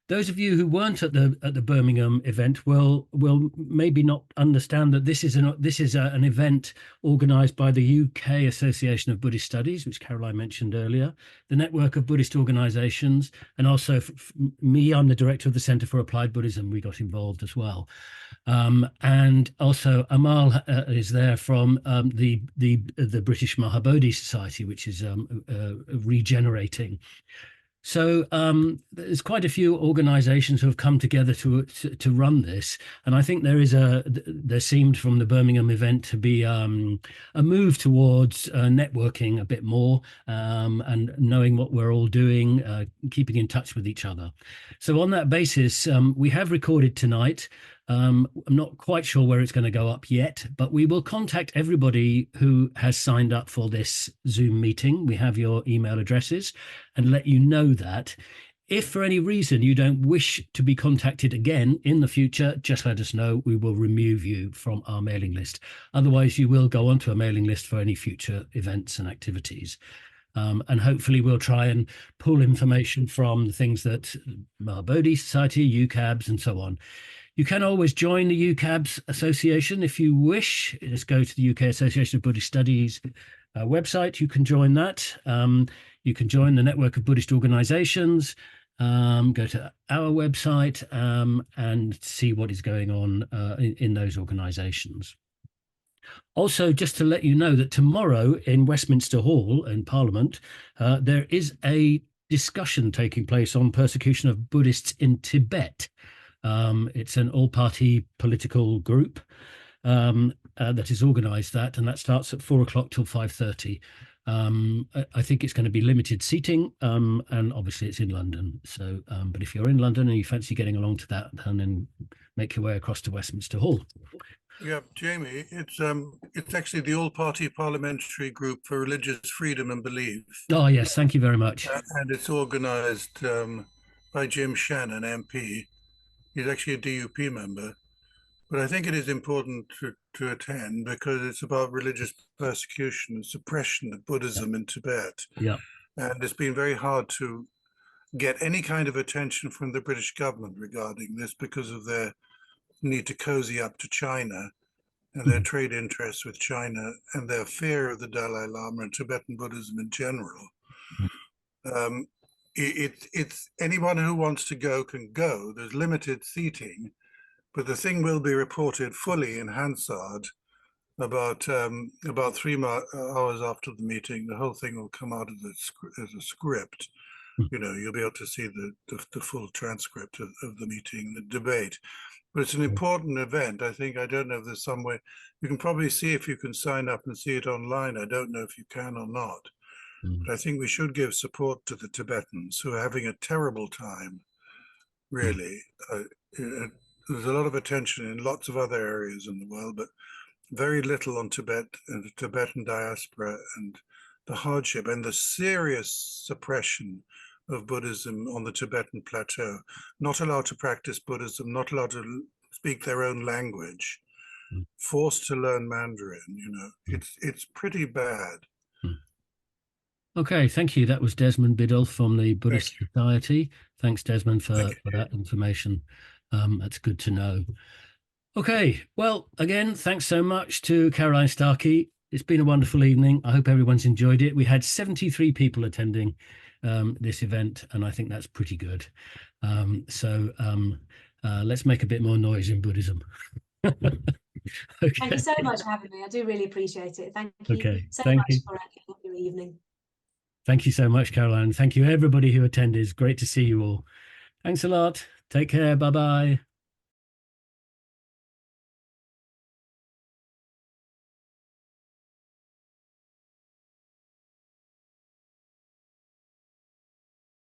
Those of you who weren't at the Birmingham event will maybe not understand that this is an event organised by the UK Association of Buddhist Studies, which Caroline mentioned earlier, the network of Buddhist organisations, and also me. I'm the director of the Centre for Applied Buddhism. We got involved as well, and also Amal is there from the British Mahabodhi Society, which is regenerating. So there's quite a few organisations who have come together to run this, and I think there seemed from the Birmingham event to be a move towards networking a bit more, and knowing what we're all doing, keeping in touch with each other. So on that basis, we have recorded tonight. I'm not quite sure where it's going to go up yet, but we will contact everybody who has signed up for this Zoom meeting. We have your email addresses, and let you know that. If for any reason you don't wish to be contacted again in the future, just let us know. We will remove you from our mailing list. Otherwise, you will go onto a mailing list for any future events and activities. And hopefully we'll try and pull information from the things that Mahabodhi Society, UCABS, and so on. You can always join the UCABS Association if you wish. Just go to the UK Association of Buddhist Studies website. You can join that. You can join the network of Buddhist organisations. Go to our website and see what is going on in those organisations. Also, just to let you know that tomorrow in Westminster Hall in Parliament, there is a discussion taking place on persecution of Buddhists in Tibet. It's an all-party political group that has organised that, and that starts at 4 o'clock till 5:30. I think it's going to be limited seating, and obviously it's in London. So, but if you're in London and you fancy getting along to that, then make your way across to Westminster Hall. Yeah, Jamie, it's actually the All-Party Parliamentary Group for Religious Freedom and Belief. Oh yes, thank you very much. And it's organised by Jim Shannon, MP. He's actually a DUP member, but I think it is important to attend because it's about religious persecution and suppression of Buddhism in Tibet. Yeah. And it's been very hard to get any kind of attention from the British government regarding this because of their need to cozy up to China and their trade interests with China and their fear of the Dalai Lama and Tibetan Buddhism in general. It's anyone who wants to go can go. There's limited seating, but the thing will be reported fully in Hansard about 3 hours after the meeting. The whole thing will come out as a script. You know, you'll be able to see the full transcript of the meeting, the debate. But it's an important event. I don't know if there's some way you can probably see if you can sign up and see it online. I don't know if you can or not. But I think we should give support to the Tibetans who are having a terrible time, really. There's a lot of attention in lots of other areas in the world, but very little on Tibet and the Tibetan diaspora and the hardship and the serious suppression of Buddhism on the Tibetan plateau. Not allowed to practice Buddhism, not allowed to speak their own language, forced to learn Mandarin, you know. It's pretty bad. Okay, thank you. That was Desmond Biddle from the Buddhist Society. Thanks, Desmond, for that information. That's good to know. Okay, well, again, thanks so much to Caroline Starkey. It's been a wonderful evening. I hope everyone's enjoyed it. We had 73 people attending this event, and I think that's pretty good. Let's make a bit more noise in Buddhism. Okay. Thank you so much for having me. I do really appreciate it. Thank you so much for your evening. Thank you so much, Caroline. Thank you, everybody who attended. It's great to see you all. Thanks a lot. Take care. Bye-bye.